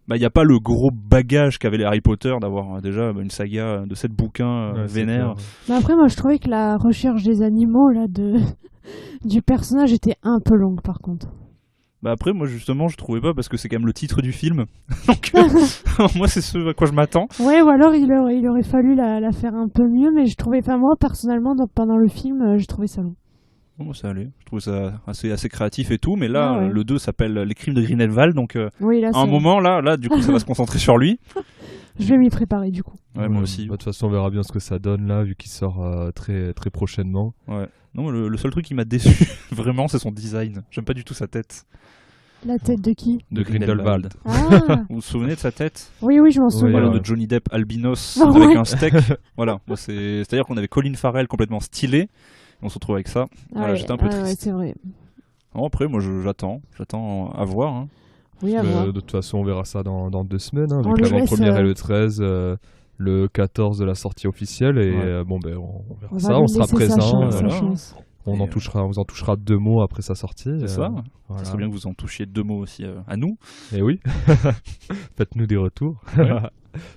[SPEAKER 5] Bah, il n'y a pas le gros bagage qu'avaient les Harry Potter d'avoir déjà une saga de 7 bouquins
[SPEAKER 3] Ouais, c'est
[SPEAKER 5] vénères.
[SPEAKER 3] clair.
[SPEAKER 4] Mais après, moi, je trouvais que la recherche des animaux, là, du personnage était un peu longue, par contre.
[SPEAKER 5] Bah après, moi justement, je trouvais pas parce que c'est quand même le titre du film. Donc, moi, c'est ce à quoi je m'attends.
[SPEAKER 4] Ouais, ou alors il aurait fallu la faire un peu mieux, mais je trouvais, enfin, moi, personnellement, pendant le film, j'ai trouvé ça long.
[SPEAKER 5] Bon, ça allait. Je trouve ça assez créatif et tout. Mais là,
[SPEAKER 4] Ah ouais.
[SPEAKER 5] le 2 s'appelle Les Crimes de Grindelwald. Donc,
[SPEAKER 4] Oui, là,
[SPEAKER 5] à un moment, là, du coup, ça va se concentrer sur lui.
[SPEAKER 4] je vais m'y préparer, du coup.
[SPEAKER 5] Ouais, moi aussi.
[SPEAKER 3] Bah, de toute façon, on verra bien ce que ça donne là, vu qu'il sort très, très prochainement.
[SPEAKER 5] Ouais. Non, le seul truc qui m'a déçu, vraiment, c'est son design. J'aime pas du tout sa tête.
[SPEAKER 4] La tête de qui?
[SPEAKER 3] De Grindelwald.
[SPEAKER 4] Ah
[SPEAKER 5] Vous vous souvenez de sa tête?
[SPEAKER 4] oui, je m'en souviens.
[SPEAKER 5] Voilà,
[SPEAKER 3] ouais.
[SPEAKER 5] de Johnny Depp albinos
[SPEAKER 4] Ah
[SPEAKER 5] avec
[SPEAKER 4] ouais.
[SPEAKER 5] un steak. Voilà. Moi, c'est-à-dire qu'on avait Colin Farrell complètement stylé. Et on se retrouve avec ça. Voilà,
[SPEAKER 4] Ouais,
[SPEAKER 5] j'étais un peu
[SPEAKER 4] ouais,
[SPEAKER 5] triste.
[SPEAKER 4] c'est vrai.
[SPEAKER 5] Non, après, moi, j'attends à voir. Hein.
[SPEAKER 4] Oui, à voir.
[SPEAKER 3] De toute façon, on verra ça dans 2 semaines, hein,
[SPEAKER 4] On
[SPEAKER 3] vu que
[SPEAKER 4] le
[SPEAKER 3] l'avant-première
[SPEAKER 4] laisse,
[SPEAKER 3] est le 13, le 14 de la sortie officielle, et
[SPEAKER 5] Ouais.
[SPEAKER 3] bon, ben, on verra
[SPEAKER 4] On
[SPEAKER 3] ça,
[SPEAKER 4] va
[SPEAKER 3] on
[SPEAKER 4] lui
[SPEAKER 3] sera
[SPEAKER 4] laisser
[SPEAKER 3] présent,
[SPEAKER 4] sa chance,
[SPEAKER 5] voilà.
[SPEAKER 4] sa chance.
[SPEAKER 3] on en touchera 2 mots après sa sortie.
[SPEAKER 5] C'est ça.
[SPEAKER 3] Voilà.
[SPEAKER 5] Ça serait bien que vous en touchiez 2 mots aussi à nous.
[SPEAKER 3] Et oui, faites-nous des retours.
[SPEAKER 5] Ouais.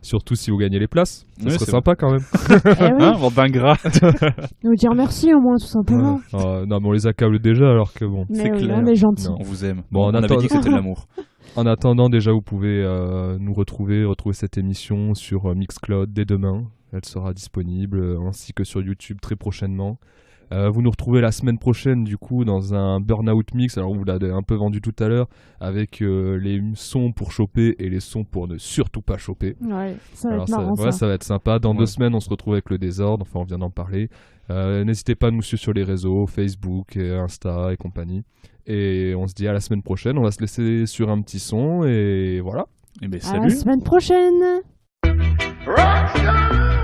[SPEAKER 3] Surtout si vous gagnez les places, ça
[SPEAKER 5] Ouais,
[SPEAKER 3] serait
[SPEAKER 5] c'est
[SPEAKER 3] sympa quand même.
[SPEAKER 4] Eh oui,
[SPEAKER 5] Hein, bande d'ingrats.
[SPEAKER 4] nous dire merci au moins, tout simplement.
[SPEAKER 3] Ouais. Non, mais on les accable déjà alors que bon.
[SPEAKER 4] Mais
[SPEAKER 5] c'est
[SPEAKER 4] oui,
[SPEAKER 5] clair.
[SPEAKER 4] on est gentil.
[SPEAKER 3] Non.
[SPEAKER 5] On vous aime.
[SPEAKER 3] Bon,
[SPEAKER 5] on
[SPEAKER 3] en
[SPEAKER 5] avait
[SPEAKER 3] attendant-
[SPEAKER 5] dit que c'était de l'amour.
[SPEAKER 3] En attendant, déjà, vous pouvez nous retrouver cette émission sur Mixcloud dès demain. Elle sera disponible, ainsi que sur YouTube très prochainement. Vous nous retrouvez la semaine prochaine, du coup, dans un Burnout Mix. Alors, vous l'avez un peu vendu tout à l'heure, avec les sons pour choper et les sons pour ne surtout pas choper.
[SPEAKER 4] Ouais, ça va
[SPEAKER 3] Alors
[SPEAKER 4] être marrant,
[SPEAKER 3] ouais,
[SPEAKER 4] ça.
[SPEAKER 3] ça va être sympa. Dans
[SPEAKER 5] Ouais.
[SPEAKER 3] 2 semaines, on se retrouve avec le désordre. Enfin, on vient d'en parler. N'hésitez pas à nous suivre sur les réseaux, Facebook, et Insta et compagnie. Et on se dit à la semaine prochaine. On va se laisser sur un petit son et voilà.
[SPEAKER 5] Et ben
[SPEAKER 4] À la
[SPEAKER 5] salut.
[SPEAKER 4] semaine prochaine!
[SPEAKER 2] Rockstar!